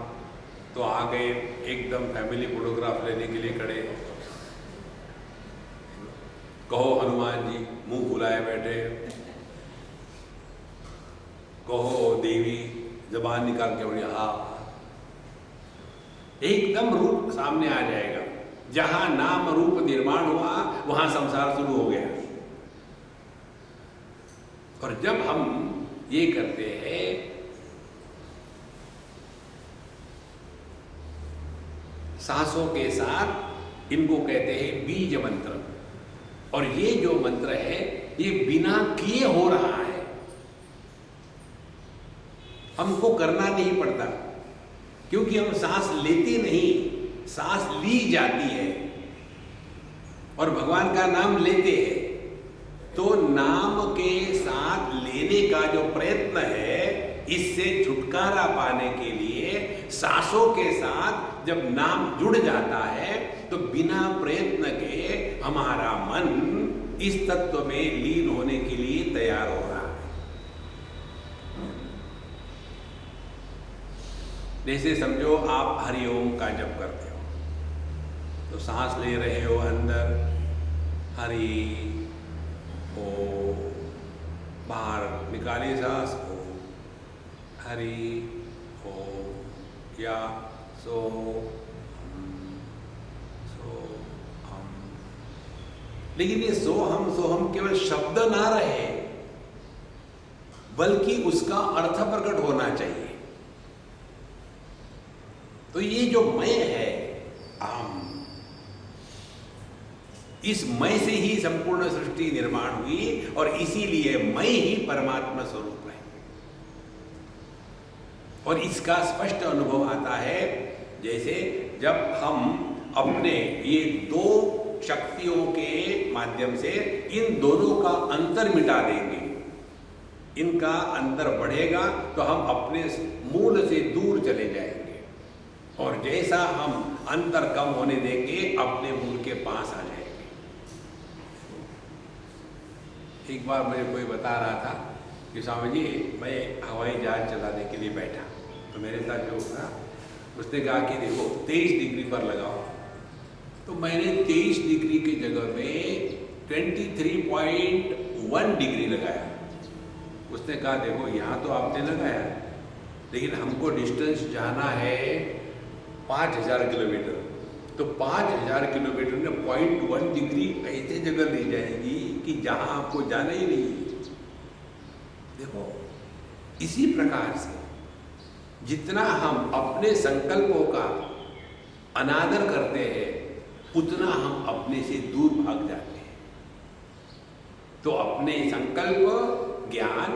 तो आ गए एकदम फैमिली फोटोग्राफ लेने के लिए खड़े, कहो हनुमान जी मुंह फुलाए बैठे, कहो देवी जबान निकाल के बोली हाँ, एकदम रूप सामने आ जाएगा। जहां नाम रूप निर्माण हुआ वहां संसार शुरू हो गया। और जब हम ये करते हैं सांसों के साथ, इनको कहते हैं बीज मंत्र। और ये जो मंत्र है ये बिना किए हो रहा है, हमको करना नहीं पड़ता, क्योंकि हम सांस लेते नहीं, सांस ली जाती है और भगवान का नाम लेते हैं। तो नाम के साथ लेने का जो प्रयत्न है, इससे छुटकारा पाने के लिए सांसों के साथ जब नाम जुड़ जाता है तो बिना प्रयत्न के हमारा मन इस तत्व में लीन होने के लिए तैयार हो रहा है। जैसे समझो आप हरिओम का जप करते हो, तो सांस ले रहे हो अंदर हरि ओ, बाहर निकाली सांस ओ, हरि ओ, या सो हम। लेकिन ये सो हम केवल शब्द ना रहे, बल्कि उसका अर्थ प्रकट होना चाहिए। तो ये जो मैं है अहम, इस मैं से ही संपूर्ण सृष्टि निर्माण हुई और इसीलिए मैं ही परमात्मा स्वरूप है। और इसका स्पष्ट अनुभव आता है जैसे जब हम अपने ये दो शक्तियों के माध्यम से इन दोनों का अंतर मिटा देंगे, इनका अंतर बढ़ेगा तो हम अपने मूल से दूर चले जाएंगे, और जैसा हम अंतर कम होने देंगे अपने मूल के पास आ जाएंगे। एक बार मुझे कोई बता रहा था कि स्वामी जी मैं हवाई जहाज चलाने के लिए बैठा, तो मेरे साथ जो था उसने कहा कि देखो 23 डिग्री पर लगाओ, तो मैंने 23 डिग्री की जगह में 23.1 डिग्री लगाया। उसने कहा देखो यहाँ तो आपने लगाया, लेकिन हमको डिस्टेंस जाना है 5000 किलोमीटर, तो 5000 किलोमीटर में 0.1 डिग्री ऐसे जगह ले जाएगी कि जहाँ आपको जाना ही नहीं है। देखो इसी प्रकार से जितना हम अपने संकल्पों का अनादर करते हैं उतना हम अपने से दूर भाग जाते हैं। तो अपने संकल्प, ज्ञान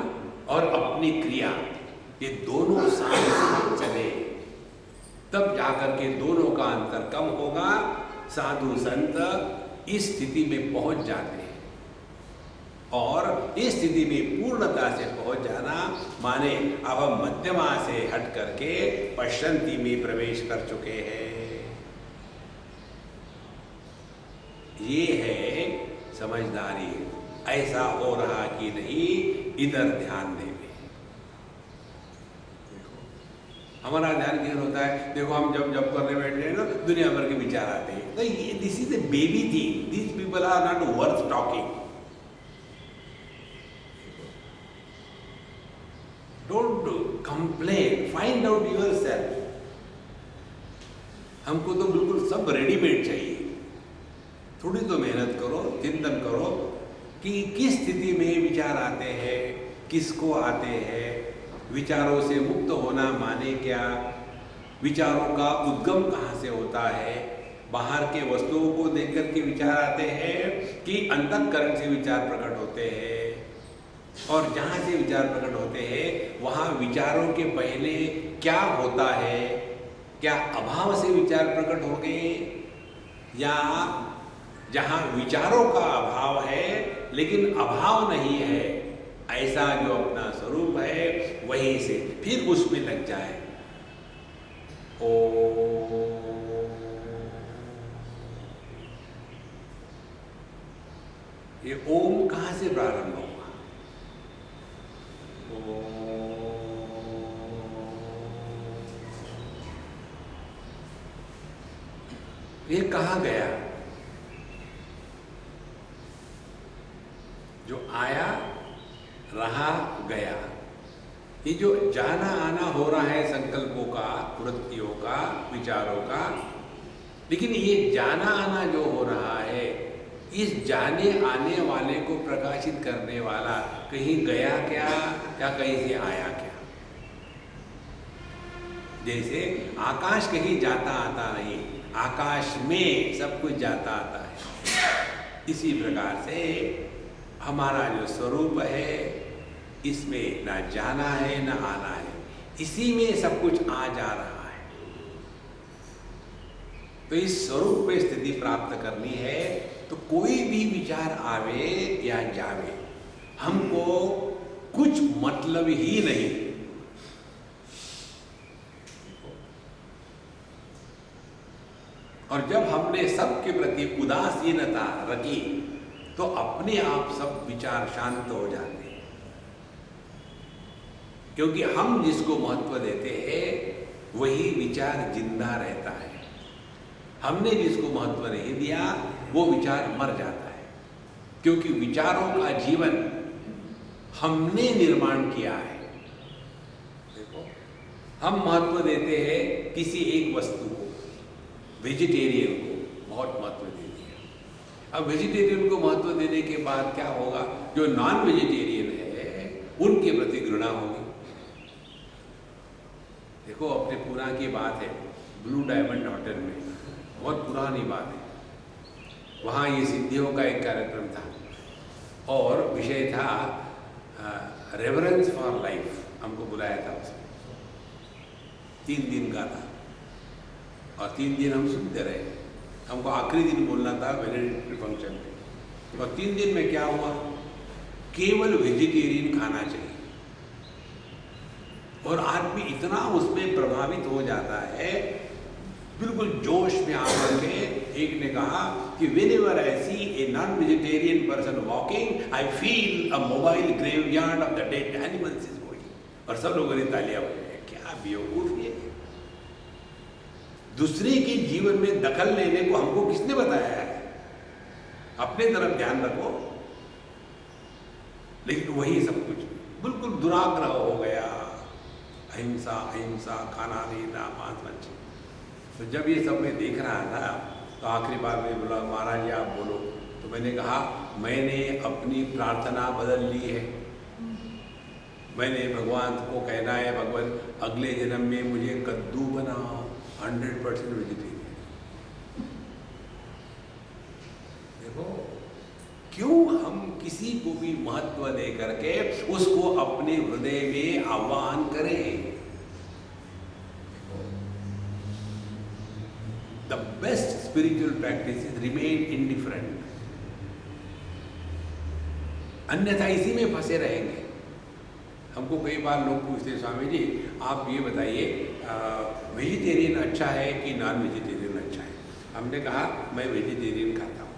और अपनी क्रिया ये दोनों साथ चले, तब जाकर के दोनों का अंतर कम होगा। साधु संत इस स्थिति में पहुंच जाते हैं, और इस स्थिति में पूर्णता से पहुंच जाना माने अब हम मध्यमा से हट करके पश्चंती में प्रवेश कर चुके हैं। ये है समझदारी। ऐसा हो रहा कि नहीं, इधर ध्यान देंगे। हमारा ध्यान किधर होता है? देखो हम जब जब करने बैठे हैं ना, दुनिया भर के विचार आते हैं। तो ये this is a baby thing, these people are not worth talking. Don't complain, find out yourself. हमको तो बिल्कुल सब रेडीमेड चाहिए। थोड़ी तो मेहनत करो, चिंतन करो कि किस स्थिति में विचार आते हैं, किसको आते हैं, विचारों से मुक्त होना माने क्या, विचारों का उद्गम कहाँ से होता है, बाहर के वस्तुओं को देख कर के विचार आते हैं कि अंतःकरण से विचार प्रकट होते हैं, और जहाँ से विचार प्रकट होते हैं वहाँ विचारों के पहले क्या होता है, क्या अभाव से विचार प्रकट हो गए, या जहाँ विचारों का अभाव है लेकिन अभाव नहीं है, ऐसा जो अपना स्वरूप है वहीं से फिर उसमें लग जाए। ये ओम कहाँ से प्रारंभ होगा? ये कहाँ गया? जो आया, रहा, गया। ये जो जाना आना हो रहा है संकल्पों का, वृत्तियों का, विचारों का, लेकिन ये जाना आना जो हो रहा है, इस जाने आने वाले को प्रकाशित करने वाला कहीं गया क्या या कहीं से आया क्या? जैसे आकाश कहीं जाता आता नहीं, आकाश में सब कुछ जाता आता है। इसी प्रकार से हमारा जो स्वरूप है इसमें ना जाना है ना आना है, इसी में सब कुछ आ जा रहा है। तो इस स्वरूप में स्थिति प्राप्त करनी है तो कोई भी विचार आवे या जावे, हमको कुछ मतलब ही नहीं। और जब हमने सबके प्रति उदासीनता रखी तो अपने आप सब विचार शांत हो जाते हैं, क्योंकि हम जिसको महत्व देते हैं वही विचार जिंदा रहता है। हमने जिसको महत्व नहीं दिया वो विचार मर जाता है, क्योंकि विचारों का जीवन हमने निर्माण किया है। देखो हम महत्व देते हैं किसी एक वस्तु को, वेजिटेरियन को बहुत महत्व देते हैं। अब वेजिटेरियन को महत्व देने के बाद क्या होगा? जो नॉन वेजिटेरियन है उनके प्रति घृणा होगी। देखो अपने पुराण की बात है, ब्लू डायमंड होटल में, बहुत पुरानी बात है। वहाँ ये सिद्धियों का एक कार्यक्रम था और विषय था रेवरेंस फॉर लाइफ। हमको बुलाया था उसमें, 3 दिन का था और 3 दिन हम सुनते रहे। हमको आखिरी दिन बोलना था वैलेडिक्टरी फंक्शन में, और 3 दिन में क्या हुआ, केवल वेजिटेरियन खाना चाहिए। और आदमी इतना उसमें प्रभावित हो जाता है, बिल्कुल जोश में आकर के एक ने कहा कि whenever I see a non-vegetarian person walking, I feel a mobile graveyard of the dead animals is going। और सब लोगों ने तालियां बजाई। क्या बेवकूफ़ी है! दूसरे के जीवन में दखल लेने को हमको किसने बताया है? अपने तरफ ध्यान रखो। लेकिन वही सब कुछ बिल्कुल दुराग्रह हो गया। अहिंसा अहिंसा, खाना नहीं था, मांस मच्छी। तो जब ये सब मैं देख रहा था तो आखिरी बार में बोला, महाराज जी आप बोलो। तो मैंने कहा मैंने अपनी प्रार्थना बदल ली है। मैंने भगवान को कहना है, भगवान अगले जन्म में मुझे कद्दू बना, 100% वेजिटेरियन। देखो क्यों हम किसी को भी महत्व दे करके उसको अपने हृदय में आह्वान करें। The best spiritual practices remain indifferent, अन्यथा इसी में फंसे रहेंगे। हमको कई बार लोग पूछते हैं, स्वामी जी आप ये बताइए वेजिटेरियन अच्छा है कि नॉन वेजिटेरियन अच्छा है? हमने कहा मैं वेजिटेरियन खाता हूँ,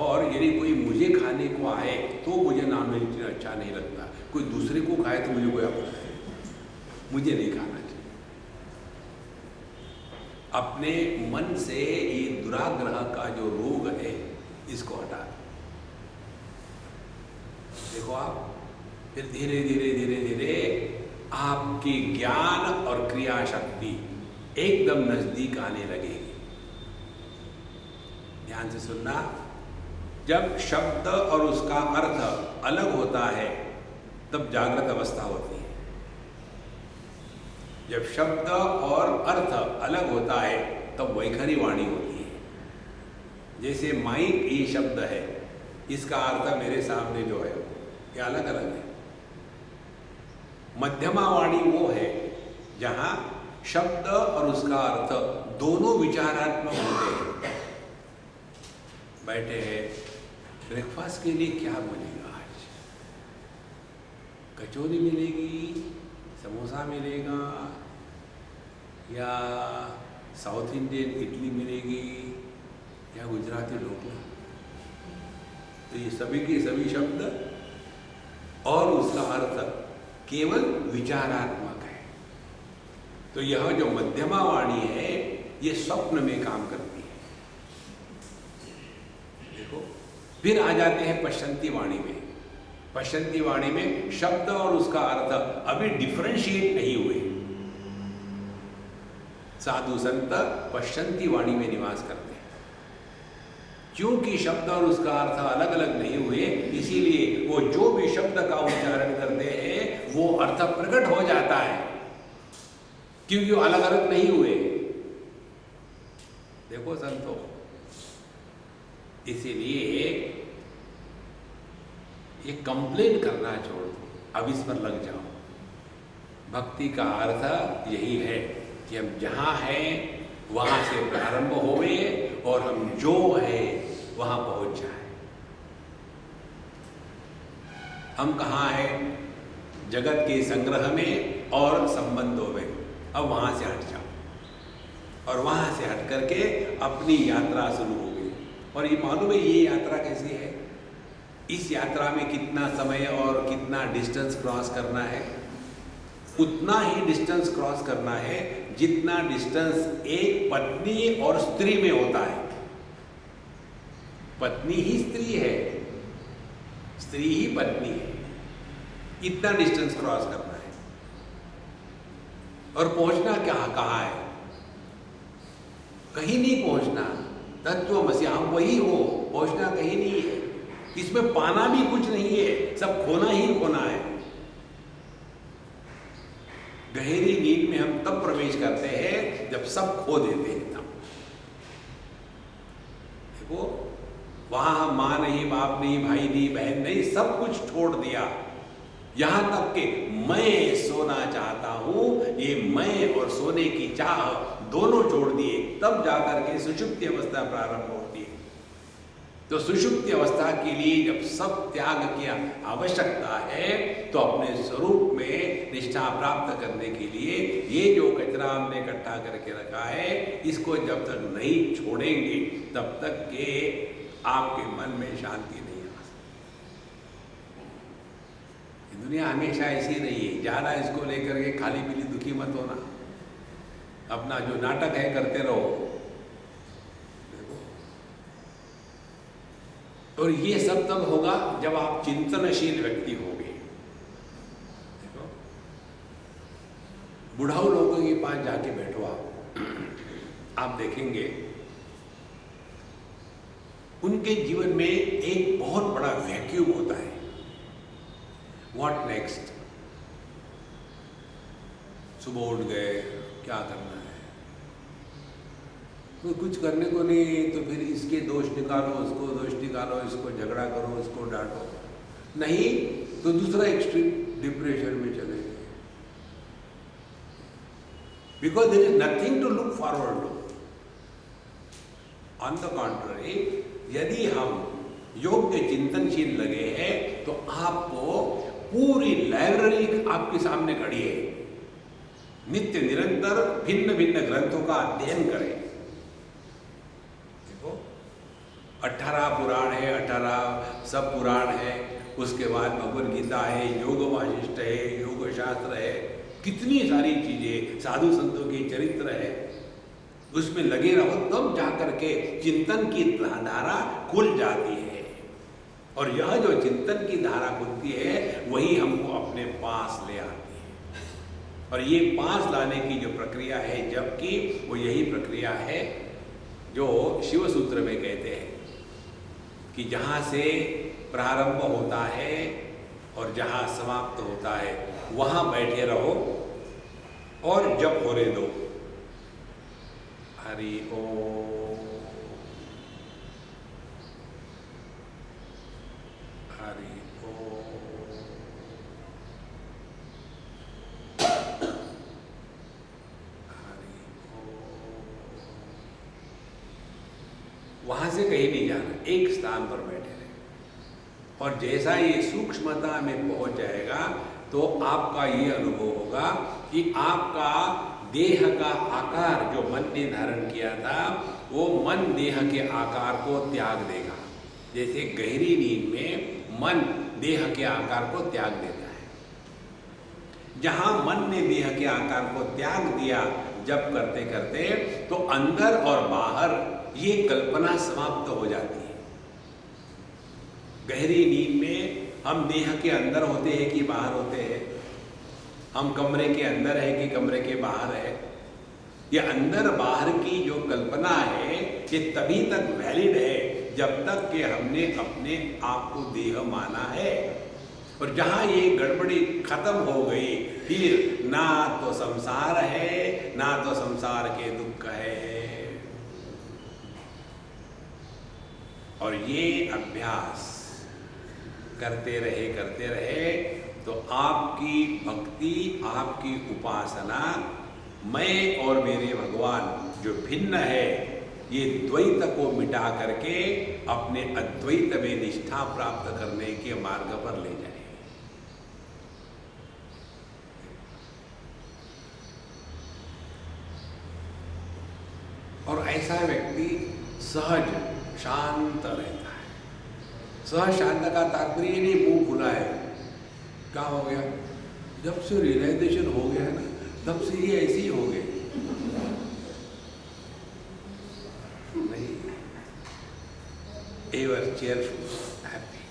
और यदि कोई मुझे खाने को आए तो मुझे नॉन वेजिटेरियन अच्छा नहीं लगता। कोई दूसरे को खाए तो मुझे कोई आपत्ति नहीं, मुझे नहीं खाना चाहिए। अपने मन से ये दुराग्रह का जो रोग है इसको हटा देखो आप, फिर धीरे धीरे धीरे धीरे आपकी ज्ञान और क्रिया शक्ति एकदम नजदीक आने लगेगी। ध्यान से सुनना, जब शब्द और उसका अर्थ अलग होता है तब जागृत अवस्था होती है। जब शब्द और अर्थ अलग होता है तब वैखरी वाणी होती है। जैसे माइक ये शब्द है, इसका अर्थ मेरे सामने जो है ये अलग अलग है। मध्यमा वाणी वो है जहां शब्द और उसका अर्थ दोनों विचारात्मक होते हैं। बैठे हैं, ब्रेकफास्ट के लिए क्या बनेगा आज? कचौरी मिलेगी, समोसा मिलेगा, या साउथ इंडियन इडली मिलेगी, या गुजराती ढोकला? तो ये सभी के सभी शब्द और उसका अर्थ केवल विचारात्मक है। तो यह जो मध्यमा वाणी है ये स्वप्न में काम करती है। देखो, फिर आ जाते हैं पश्चंती वाणी में। पश्चंती वाणी में शब्द और उसका अर्थ अभी डिफरेंशिएट नहीं हुए। साधु संत पश्चंती वाणी में निवास करते हैं। क्योंकि शब्द और उसका अर्थ अलग अलग नहीं हुए, इसीलिए वो जो भी शब्द का उच्चारण करते हैं वो अर्थ प्रकट हो जाता है, क्योंकि वो अलग अलग नहीं हुए। देखो संतो, इसीलिए ये कंप्लेन करना छोड़ दो, अब इस पर लग जाओ। भक्ति का अर्थ यही है कि हम जहाँ हैं वहाँ से प्रारंभ होवे और हम जो है वहाँ पहुँच जाए। हम कहाँ हैं? जगत के संग्रह में और संबंधों में। अब वहाँ से हट जाओ और वहाँ से हट करके अपनी यात्रा शुरू हो गई। और ये मालूम है ये यात्रा कैसी है? इस यात्रा में कितना समय और कितना डिस्टेंस क्रॉस करना है? उतना ही डिस्टेंस क्रॉस करना है जितना डिस्टेंस एक पत्नी और स्त्री में होता है। पत्नी ही स्त्री है, स्त्री ही पत्नी है। इतना डिस्टेंस क्रॉस करना है। और पहुंचना क्या कहाँ है? कहीं नहीं पहुंचना। तत्वमसि, हम वही हो, पहुंचना कहीं नहीं है। इसमें पाना भी कुछ नहीं है, सब खोना ही खोना है। गहरी नींद में हम तब प्रवेश करते हैं जब सब खो देते हैं। तब देखो, वहां हम माँ नहीं, बाप नहीं, भाई नहीं, बहन नहीं, सब कुछ छोड़ दिया। यहां तक कि मैं सोना चाहता हूं, ये मैं और सोने की चाह दोनों छोड़ दिए, तब जाकर के सुषुप्ति अवस्था प्रारंभ होती है। तो सुषुप्ति अवस्था के लिए जब सब त्याग की आवश्यकता है, तो अपने स्वरूप में निष्ठा प्राप्त करने के लिए ये जो कचरा हमने इकट्ठा करके रखा है, इसको जब तक नहीं छोड़ेंगे तब तक के आपके मन में शांति नहीं आ सकती। दुनिया हमेशा ऐसी रही है, ज्यादा इसको लेकर के खाली पीली दुखी मत होना, अपना जो नाटक है करते रहो। और ये सब तब होगा जब आप चिंतनशील व्यक्ति होंगे। देखो, बुढ़ाऊ लोगों के पास जाके बैठो आप देखेंगे उनके जीवन में एक बहुत बड़ा वैक्यूम होता है। What next? सुबह उठ गए, क्या करना है? तो कुछ करने को नहीं, तो फिर इसके दोष निकालो, उसको दोष निकालो, इसको झगड़ा करो, उसको डांटो, नहीं तो दूसरा एक्सट्रीम डिप्रेशन में चले गए। Because there is nothing to look forward to. On the contrary, यदि हम योग्य चिंतनशील लगे हैं तो आपको पूरी लाइब्रेरी आपके सामने खड़ी है। नित्य निरंतर भिन्न भिन्न ग्रंथों का अध्ययन करें। 18 पुराण है, 18 सब पुराण है, उसके बाद भगवद गीता है, योग वाशिष्ठ है, योग शास्त्र है, कितनी सारी चीजें, साधु संतों के चरित्र है, उसमें लगे रहो, तब जाकर के चिंतन की धारा खुल जाती है। और यह जो चिंतन की धारा खुलती है वही हमको अपने पास ले आती है। और ये पास लाने की जो प्रक्रिया है, जबकि वो यही प्रक्रिया है जो शिव सूत्र में कहते हैं कि जहाँ से प्रारंभ होता है और जहाँ समाप्त होता है वहाँ बैठे रहो और जप होने दो। हरि ओम, हरि ओम, हरि ओम। वहां से कहीं नहीं जाना, एक स्थान पर बैठे रहे। और जैसा ये सूक्ष्मता में पहुंच जाएगा तो आपका ये अनुभव होगा कि आपका देह का आकार जो मन ने धारण किया था, वो मन देह के आकार को त्याग देगा। जैसे गहरी नींद में मन देह के आकार को त्याग देता है। जहां मन ने देह के आकार को त्याग दिया जब करते करते, तो अंदर और बाहर ये कल्पना समाप्त हो जाती है। गहरी नींद में हम देह के अंदर होते हैं कि बाहर होते हैं, हम कमरे के अंदर है कि कमरे के बाहर है, ये अंदर बाहर की जो कल्पना है ये तभी तक वैलिड है जब तक कि हमने अपने आप को देह माना है। और जहां ये गड़बड़ी खत्म हो गई, फिर ना तो संसार है ना तो संसार के दुख है। और ये अभ्यास करते रहे तो आपकी भक्ति, आपकी उपासना, मैं और मेरे भगवान जो भिन्न है, ये द्वैत को मिटा करके अपने अद्वैत में निष्ठा प्राप्त करने के मार्ग पर ले जाए। और ऐसा व्यक्ति सहज शांत रहता है। सहज शांत का तात्पर्य नहीं मुंह खुला है। क्या हो गया? जब से रियलाइजेशन हो गया है ना, तब से ये ऐसे ही हो गए। नहीं, एवर चेयरफुल, हैप्पी।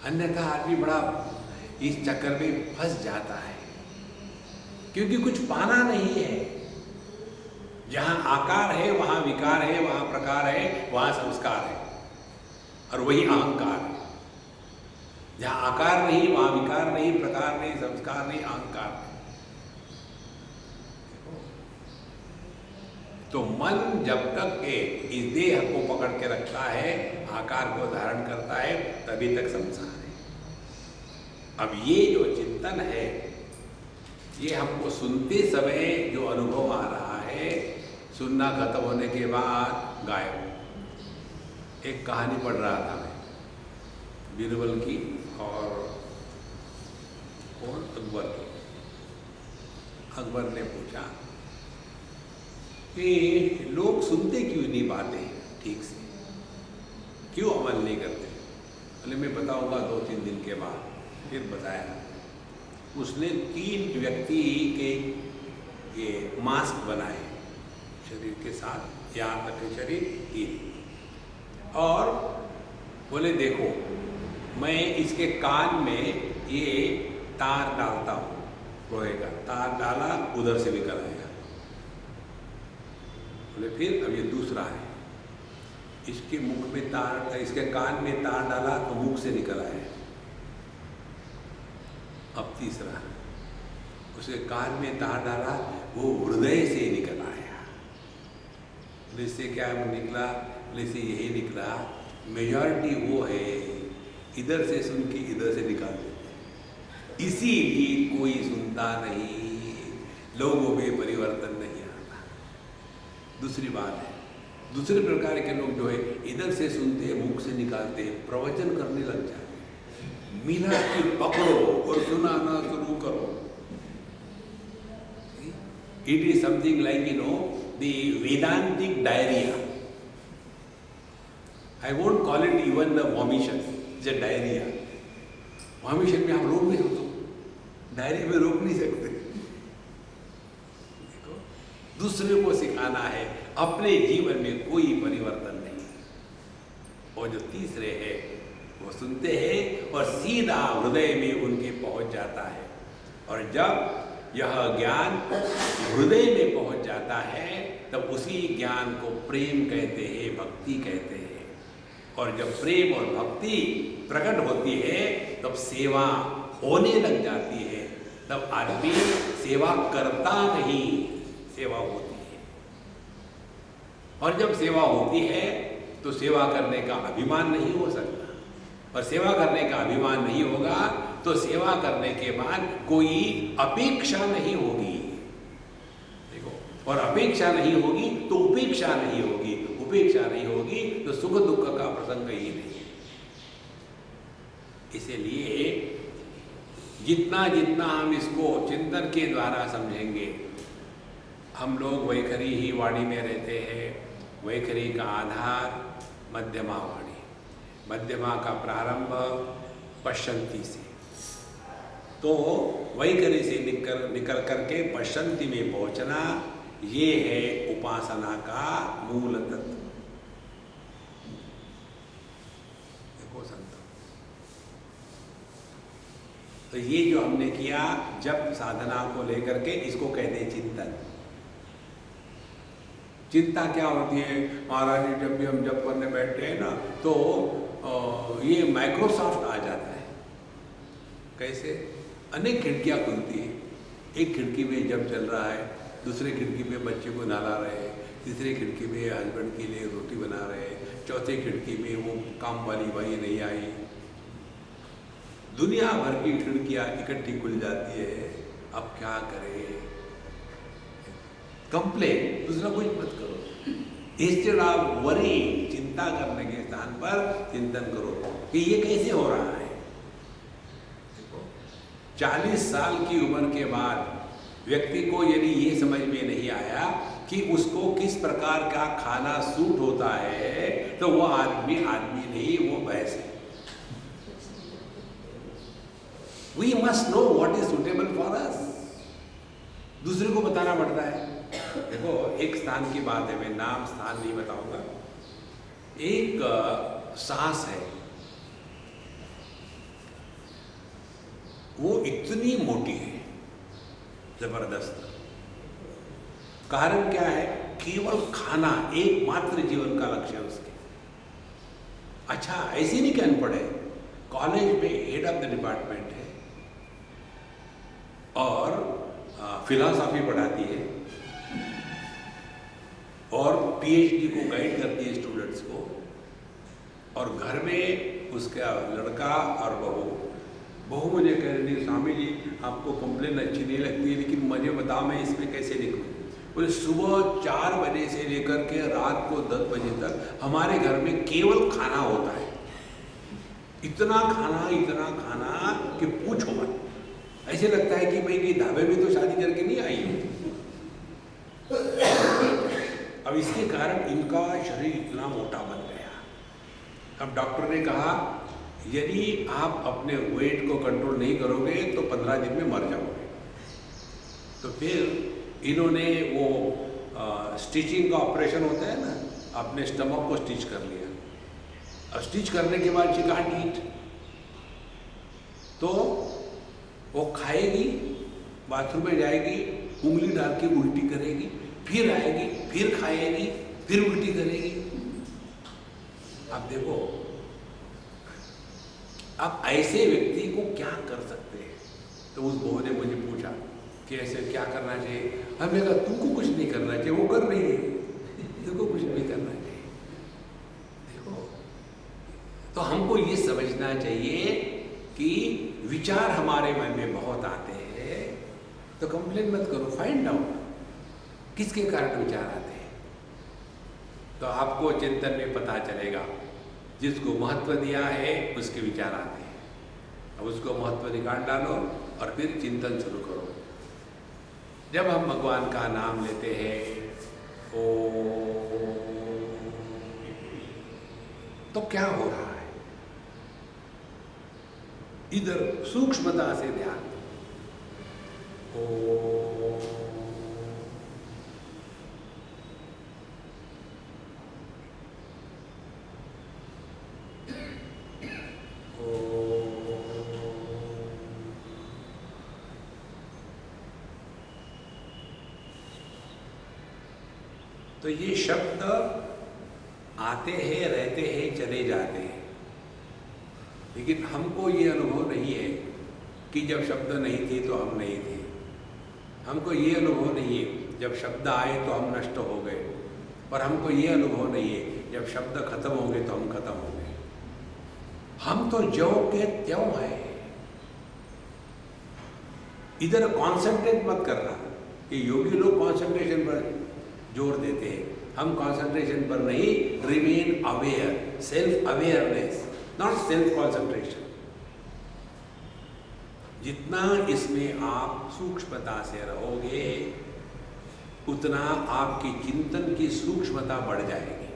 अन्यथा आदमी बड़ा इस चक्कर में फंस जाता है, क्योंकि कुछ पाना नहीं है। जहां आकार है वहां विकार है, वहां प्रकार है, वहां संस्कार है, और वही अहंकार है। जहां आकार नहीं वहां विकार नहीं, प्रकार नहीं, संस्कार नहीं, अहंकार नहीं। तो मन जब तक के इस देह को पकड़ के रखता है, आकार को धारण करता है, तभी तक संसार है। अब ये जो चिंतन है, ये हमको सुनते समय जो अनुभव आ रहा है, सुनना खत्म होने के बाद गायब। एक कहानी पढ़ रहा था मैं बीरबल की और कौन, अकबर की। अकबर ने पूछा कि लोग सुनते क्यों नहीं बातें ठीक से, क्यों अमल नहीं करते? बोले मैं बताऊंगा 2-3 दिन के बाद। फिर बताया। उसने 3 व्यक्ति के ये मास्क बनाए शरीर के साथ, यहाँ तक के शरीर 3, और बोले देखो मैं इसके कान में ये तार डालता हूँ, लोहे का तार डाला, उधर से निकल आएगा। बोले फिर अब ये दूसरा है, इसके मुख में तार, इसके कान में तार डाला तो मुख से निकल आया। अब तीसरा, उसके कान में तार डाला, वो हृदय से निकल आया। इससे क्या निकला? इससे यही निकला, मेजॉरिटी वो है इधर से सुन के इधर से निकाल देते, इसीलिए कोई सुनता नहीं, लोगों में परिवर्तन नहीं आता। दूसरी बात है, दूसरे प्रकार के लोग जो है इधर से सुनते, मुख से निकालते, प्रवचन करने लग जाते, मीना की पकड़ो और सुनाना शुरू करो। It is something like the Vedantic diarrhoea. I won't call it even the vomition, it's a diarrhoea. Vomition में आप रोक नहीं सकते, डायरिया में रोक नहीं सकते। देखो, दूसरे को सिखाना है, अपने जीवन में कोई परिवर्तन नहीं। और जो तीसरे है वो सुनते हैं और सीधा हृदय में उनके पहुंच जाता है। और जब यह ज्ञान हृदय में पहुंच जाता है, तब उसी ज्ञान को प्रेम कहते हैं, भक्ति कहते हैं। और जब प्रेम और भक्ति प्रकट होती है, तब सेवा होने लग जाती है। तब आदमी सेवा करता नहीं, सेवा होती है। और जब सेवा होती है तो सेवा करने का अभिमान नहीं हो सकता, और सेवा करने का अभिमान नहीं होगा तो सेवा करने के बाद कोई अपेक्षा नहीं होगी। देखो, और अपेक्षा नहीं होगी तो उपेक्षा नहीं होगी, उपेक्षा नहीं होगी तो सुख दुख का प्रसंग ही नहीं है। इसलिए जितना जितना हम इसको चिंतन के द्वारा समझेंगे, हम लोग वैखरी ही वाणी में रहते हैं। वैखरी का आधार मध्यमा वाणी, मध्यमा का प्रारंभ पश्चंती से, तो वैखरी से निकल करके पश्चंती में पहुंचना, ये है उपासना का मूल तत्व। देखो संत, तो ये जो हमने किया जब साधना को लेकर के, इसको कहते हैं चिंतन। चिंता क्या होती है महाराज जी? जब भी हम जब करने बैठते हैं ना, तो ये माइक्रोसॉफ्ट आ जाता है। कैसे? अनेक खिड़कियाँ खुलती है। एक खिड़की में जब चल रहा है, दूसरे खिड़की में बच्चे को नहला रहे हैं, तीसरे खिड़की में हस्बैंड के लिए रोटी बना रहे हैं, चौथे खिड़की में वो काम वाली भाई नहीं आई। दुनिया भर की खिड़कियाँ इकट्ठी खुल जाती है। अब क्या करें? कंप्लेन, दूसरा कुछ मत करो। इंस्टेड ऑफ वरी, चिंता करने के स्थान पर चिंतन करो कि ये कैसे हो रहा है। देखो, 40 साल की उम्र के बाद व्यक्ति को यदि ये समझ में नहीं आया कि उसको किस प्रकार का खाना सूट होता है, तो वो आदमी नहीं, वो भैंस है। We must know what is suitable for us. दूसरे को बताना पड़ता है। देखो, एक स्थान की बात है, मैं नाम स्थान नहीं बताऊंगा। एक सास है, वो इतनी मोटी है, जबरदस्त। कारण क्या है? केवल खाना एकमात्र जीवन का लक्ष्य है उसके। अच्छा, ऐसी नहीं कि अनपढ़ है, कॉलेज में हेड ऑफ द डिपार्टमेंट है और फिलॉसफी पढ़ाती है और पीएचडी को गाइड करती है स्टूडेंट्स को, और घर में उसका लड़का और बहू मुझे कह रही थी, स्वामी जी आपको कंप्लेन अच्छी नहीं लगती है, लेकिन मुझे बताओ मैं इसमें कैसे लिखूँ। बोले सुबह 4 बजे से लेकर के रात को 10 बजे तक हमारे घर में केवल खाना होता है, इतना खाना कि पूछो मत। ऐसे लगता है कि मैं ये ढाबे में तो शादी करके नहीं आई हूँ। अब इसके कारण इनका शरीर इतना मोटा बन गया। अब डॉक्टर ने कहा यदि आप अपने वेट को कंट्रोल नहीं करोगे तो 15 दिन में मर जाओगे। तो फिर इन्होंने वो स्टिचिंग का ऑपरेशन होता है ना, अपने स्टमक को स्टिच कर लिया। अब स्टिच करने के बाद शी कांट ईट, तो वो खाएगी, बाथरूम में जाएगी, उंगली डाल के उल्टी करेगी, फिर आएगी, फिर खाएगी, फिर उल्टी करेगी। आप देखो, आप ऐसे व्यक्ति को क्या कर सकते हैं? तो उस बहू ने मुझे पूछा कि ऐसे क्या करना चाहिए। हमने कहा तुमको कुछ नहीं करना चाहिए, वो कर रही है, तुमको कुछ नहीं करना चाहिए। देखो, तो हमको ये समझना चाहिए कि विचार हमारे मन में बहुत आते हैं, तो कंप्लेन मत करो, फाइंड आउट किसके कारण विचार आते हैं। तो आपको चिंतन में पता चलेगा, जिसको महत्व दिया है उसके विचार आते हैं। अब उसको महत्व निकाल डालो और फिर चिंतन शुरू करो। जब हम भगवान का नाम लेते हैं ओ, तो क्या हो रहा है? इधर सूक्ष्मता से ध्यान ओ, तो ये शब्द आते हैं, रहते हैं, चले जाते हैं, लेकिन हमको ये अनुभव नहीं है कि जब शब्द नहीं थे तो हम नहीं थे। हमको ये अनुभव नहीं है जब शब्द आए तो हम नष्ट हो गए, और हमको ये अनुभव नहीं है जब शब्द खत्म हो गए तो हम खत्म हो गए। हम तो ज्यों के त्यों है। इधर कॉन्सेंट्रेट मत करना। ये योगी लोग कॉन्सेंट्रेशन पर जोर देते हैं, हम कंसंट्रेशन पर नहीं, remain aware, self awareness, not self concentration. जितना इसमें आप सूक्ष्मता से रहोगे उतना आपकी चिंतन की सूक्ष्मता बढ़ जाएगी,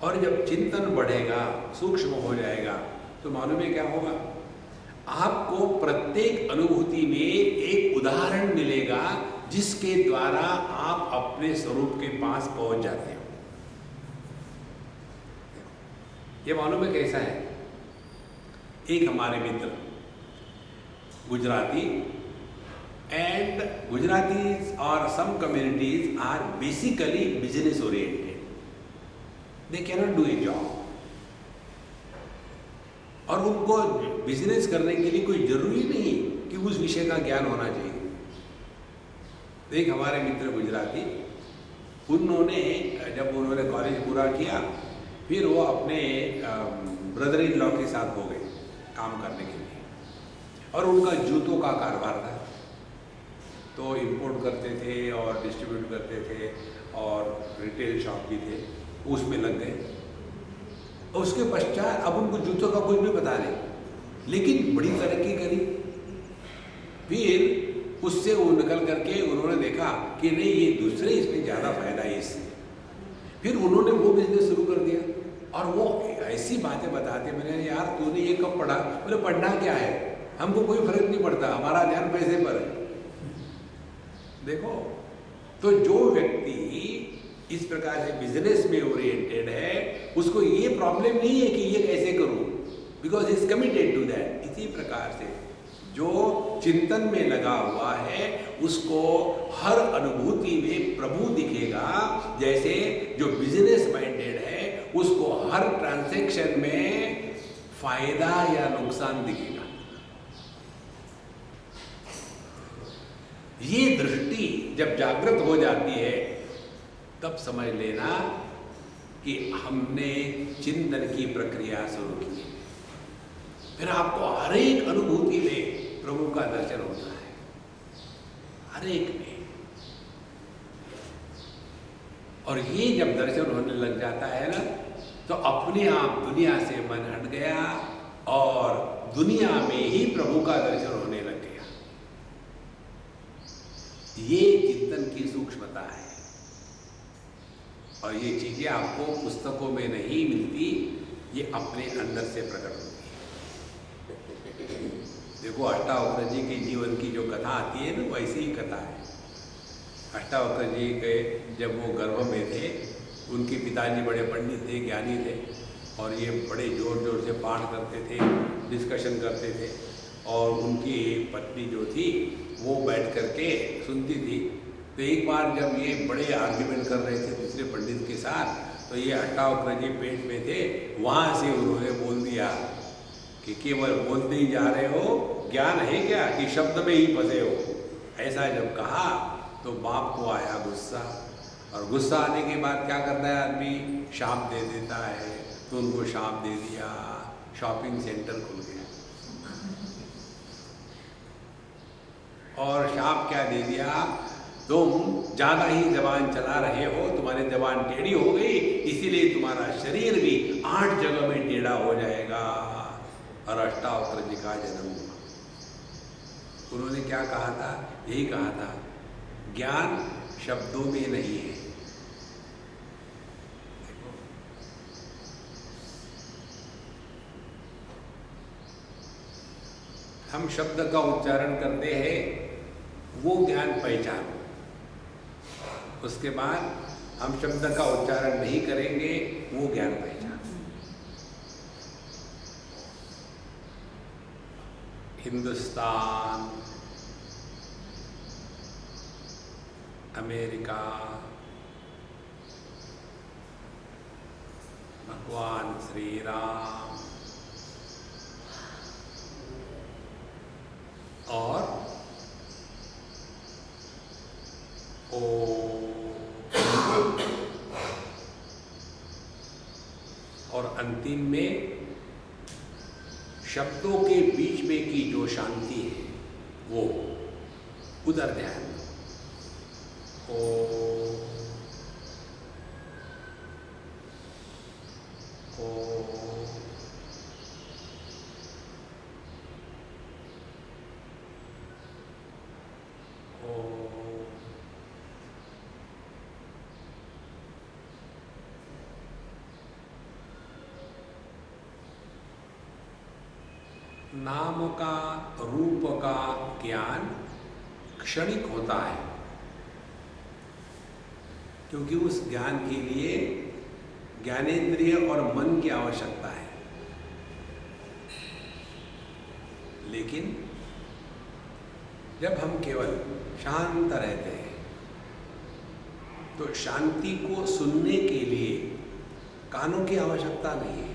और जब चिंतन बढ़ेगा, सूक्ष्म हो जाएगा, तो मालूम है क्या होगा? आपको प्रत्येक अनुभूति में एक उदाहरण मिलेगा जिसके द्वारा आप अपने स्वरूप के पास पहुंच जाते हो। ये मालूम है कैसा है? एक हमारे मित्र गुजराती, एंड गुजरातीज और some communities are basically business oriented, they cannot do a job, और उनको बिजनेस करने के लिए कोई जरूरी नहीं कि उस विषय का ज्ञान होना चाहिए। एक हमारे मित्र गुजराती, उन्होंने जब उन्होंने कॉलेज पूरा किया, फिर वो अपने ब्रदर इन लॉ के साथ हो गए काम करने के लिए, और उनका जूतों का कारोबार था, तो इंपोर्ट करते थे और डिस्ट्रीब्यूट करते थे, और रिटेल शॉप भी थे, उसमें लग गए। उसके पश्चात अब उनको जूतों का कुछ भी पता नहीं, लेकिन बड़ी तरक्की करी। फिर उससे वो निकल करके उन्होंने देखा कि नहीं, ये दूसरे इसमें ज़्यादा फायदा है इससे। फिर उन्होंने वो बिजनेस शुरू कर दिया, और वो ऐसी बातें बताते, मैंने यार तूने ये कब पढ़ा? बोले पढ़ना क्या है, हमको कोई फर्क नहीं पड़ता, हमारा ध्यान पैसे पर है। देखो, तो जो व्यक्ति इस प्रकार से बिजनेस में ओरिएंटेड है, उसको ये प्रॉब्लम नहीं है कि ये कैसे करूं, because is committed to that. इसी प्रकार से जो चिंतन में लगा हुआ है उसको हर अनुभूति में प्रभु दिखेगा, जैसे जो बिजनेस माइंडेड है उसको हर ट्रांजैक्शन में फायदा या नुकसान दिखेगा। ये दृष्टि जब जागृत हो जाती है तब समझ लेना कि हमने चिंतन की प्रक्रिया शुरू की। फिर आपको हर एक अनुभूति में प्रभु का दर्शन होता है, हर एक में। और ये जब दर्शन होने लग जाता है ना, तो अपने आप दुनिया से मन हट गया और दुनिया में ही प्रभु का दर्शन होने लग गया। ये चिंतन की सूक्ष्मता है और ये चीजें आपको पुस्तकों में नहीं मिलती, ये अपने अंदर से प्रकट होती है। देखो अष्टावक्र जी के जीवन की जो कथा आती है ना, वैसी ही कथा है। अष्टावक्र जी के जब वो गर्भ में थे, उनके पिताजी बड़े पंडित थे, ज्ञानी थे, और ये बड़े जोर जोर से पाठ करते थे, डिस्कशन करते थे। और उनकी पत्नी जो थी वो बैठ करके सुनती थी। तो एक बार जब ये बड़े आर्ग्यूमेंट कर रहे थे दूसरे पंडित के साथ, तो ये अष्टावक्र जी पेट में थे, वहाँ से उन्होंने बोल दिया कि केवल बोलते ही जा रहे हो, ज्ञान है क्या कि शब्द में ही फंसे हो। ऐसा जब कहा तो बाप को आया गुस्सा, और गुस्सा आने के बाद क्या करता है आदमी, शाप दे देता है। तो उनको शाप दे दिया, शॉपिंग सेंटर खुल गया। और शाप क्या दे दिया, तुम ज़्यादा ही जबान चला रहे हो, तुम्हारी जबान टेढ़ी हो गई, इसीलिए तुम्हारा शरीर भी 8 जगह में टेढ़ा हो जाएगा। और अष्टावक्र जी का जन्म हुआ। उन्होंने क्या कहा था, यही कहा था, ज्ञान शब्दों में नहीं है। हम शब्द का उच्चारण करते हैं, वो ज्ञान पहचान। उसके बाद हम शब्द का उच्चारण नहीं करेंगे, वो ज्ञान पहचान। हिंदुस्तान, अमेरिका, भगवान श्री राम और और अंतिम में शब्दों के बीच में की जो शांति है, वो उधर ध्यान। ओ नाम का, रूप का ज्ञान क्षणिक होता है, क्योंकि उस ज्ञान के लिए ज्ञानेंद्रिय और मन की आवश्यकता है। लेकिन जब हम केवल शांत रहते हैं, तो शांति को सुनने के लिए कानों की आवश्यकता नहीं है।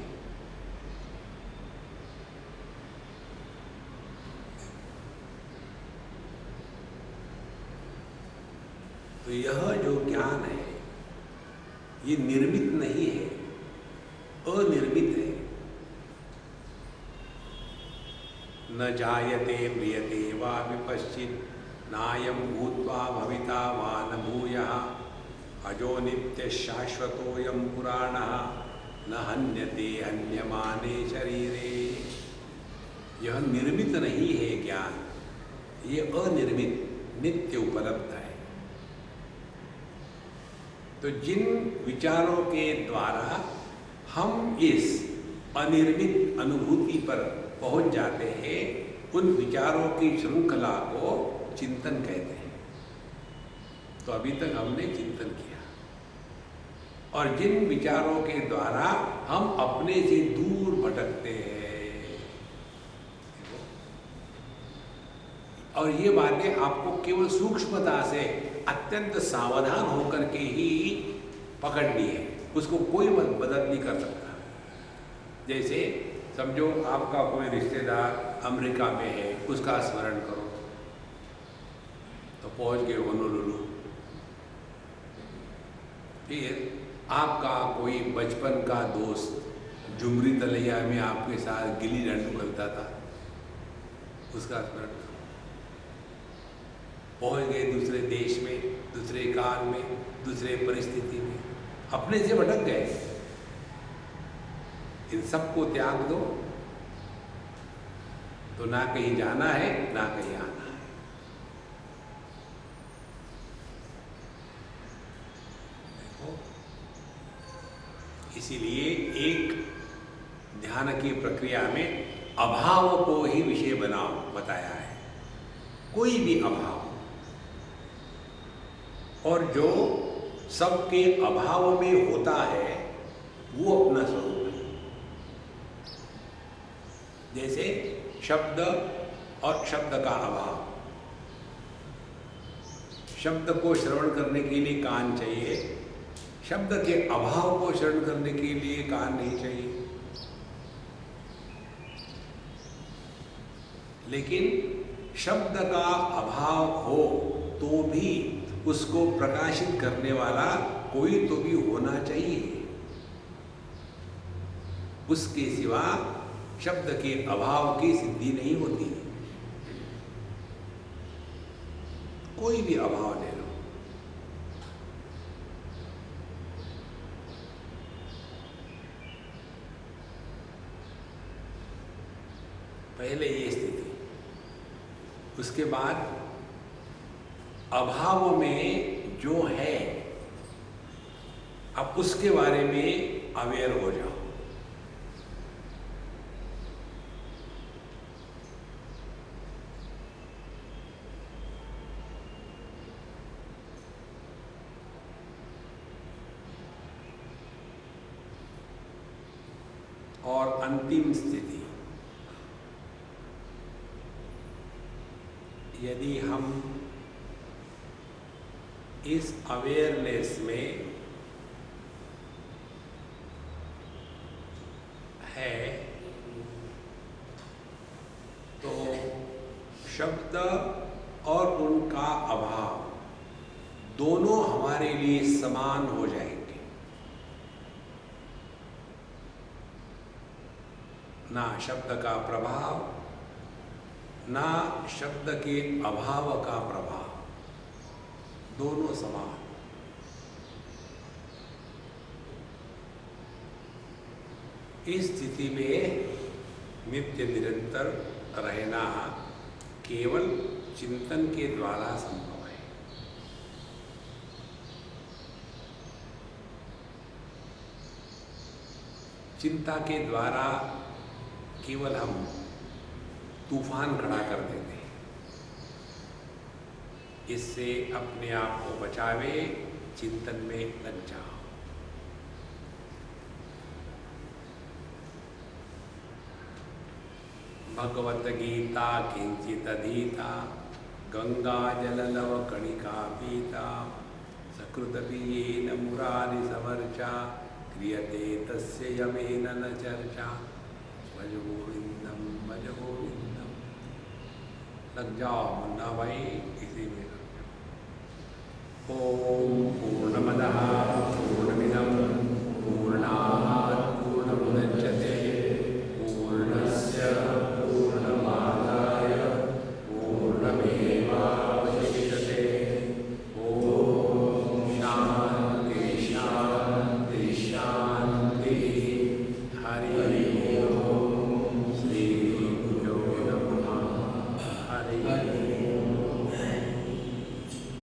तो यह जो ज्ञान है, ये निर्मित नहीं है, अनिर्मित है। न जायते म्रियते वा विपश्चित्, नायं भूत्वा भविता वा न भूयः, अजो नित्य शाश्वतोऽयं पुराणः, न हन्यते हन्यमाने शरीरे। यह निर्मित नहीं है ज्ञान, ये अनिर्मित नित्य उपलब्ध है। तो जिन विचारों के द्वारा हम इस अनिर्मित अनुभूति पर पहुंच जाते हैं, उन विचारों की श्रृंखला को चिंतन कहते हैं। तो अभी तक हमने चिंतन किया, और जिन विचारों के द्वारा हम अपने से दूर भटकते हैं, और ये बातें आपको केवल सूक्ष्मता से अत्यंत सावधान होकर के ही पकड़नी है, उसको कोई मदद नहीं कर सकता। जैसे समझो आपका कोई रिश्तेदार अमेरिका में है, उसका स्मरण करो, तो पहुंच गए होनोलुलु। फिर आपका कोई बचपन का दोस्त झुमरी तलैया में आपके साथ गिल्ली डंडू खेलता था, उसका स्मरण करो। पहुंच गए दूसरे देश में, दूसरे काल में, दूसरे परिस्थिति में, अपने से भटक गए, इन सबको त्याग दो तो ना कहीं जाना है ना कहीं आना है। देखो, इसीलिए एक ध्यान की प्रक्रिया में अभाव को ही विषय बताया है, कोई भी अभाव, और जो सबके अभाव में होता है वो अपना स्वरूप है। जैसे शब्द और शब्द का अभाव, शब्द को श्रवण करने के लिए कान चाहिए, शब्द के अभाव को श्रवण करने के लिए कान नहीं चाहिए। लेकिन शब्द का अभाव हो तो भी उसको प्रकाशित करने वाला कोई तो भी होना चाहिए, उसके सिवा शब्द के अभाव की सिद्धि नहीं होती। कोई भी अभाव ले लो, पहले ये स्थिति, उसके बाद अभाव में जो है अब उसके बारे में अवेयर हो जाओ। और अंतिम स्थिति, यदि हम इस अवेयरनेस में है तो शब्द और उनका अभाव दोनों हमारे लिए समान हो जाएंगे। ना शब्द का प्रभाव, ना शब्द के अभाव का प्रभाव, दोनों समान। इस स्थिति में नित्य निरंतर रहना केवल चिंतन के द्वारा संभव है। चिंता के द्वारा केवल हम तूफान खड़ा कर देते हैं। इससे अपने आप को बचावे, चिंतन में लग जाओ। भगवत गीता किंचित अधीता, गंगा जल लव कणिका पीता, सकृत पियेन मुरारि समर्चा, क्रियते तस्य यमेन न चर्चा, भज गोविंदम भज गोविंदम। लग जाओ मुन्ना भाई, इसी में लग जाओ। ओम पूर्णमदः पूर्णमिदं पूर्णात् पूर्णमुदच्यते पूर्णस्य पूर्णमादाय पूर्णमेवावशिष्यते। ओम शांति शांति शांति। हरि ओम। श्री गुरुभ्यो नमः। हरि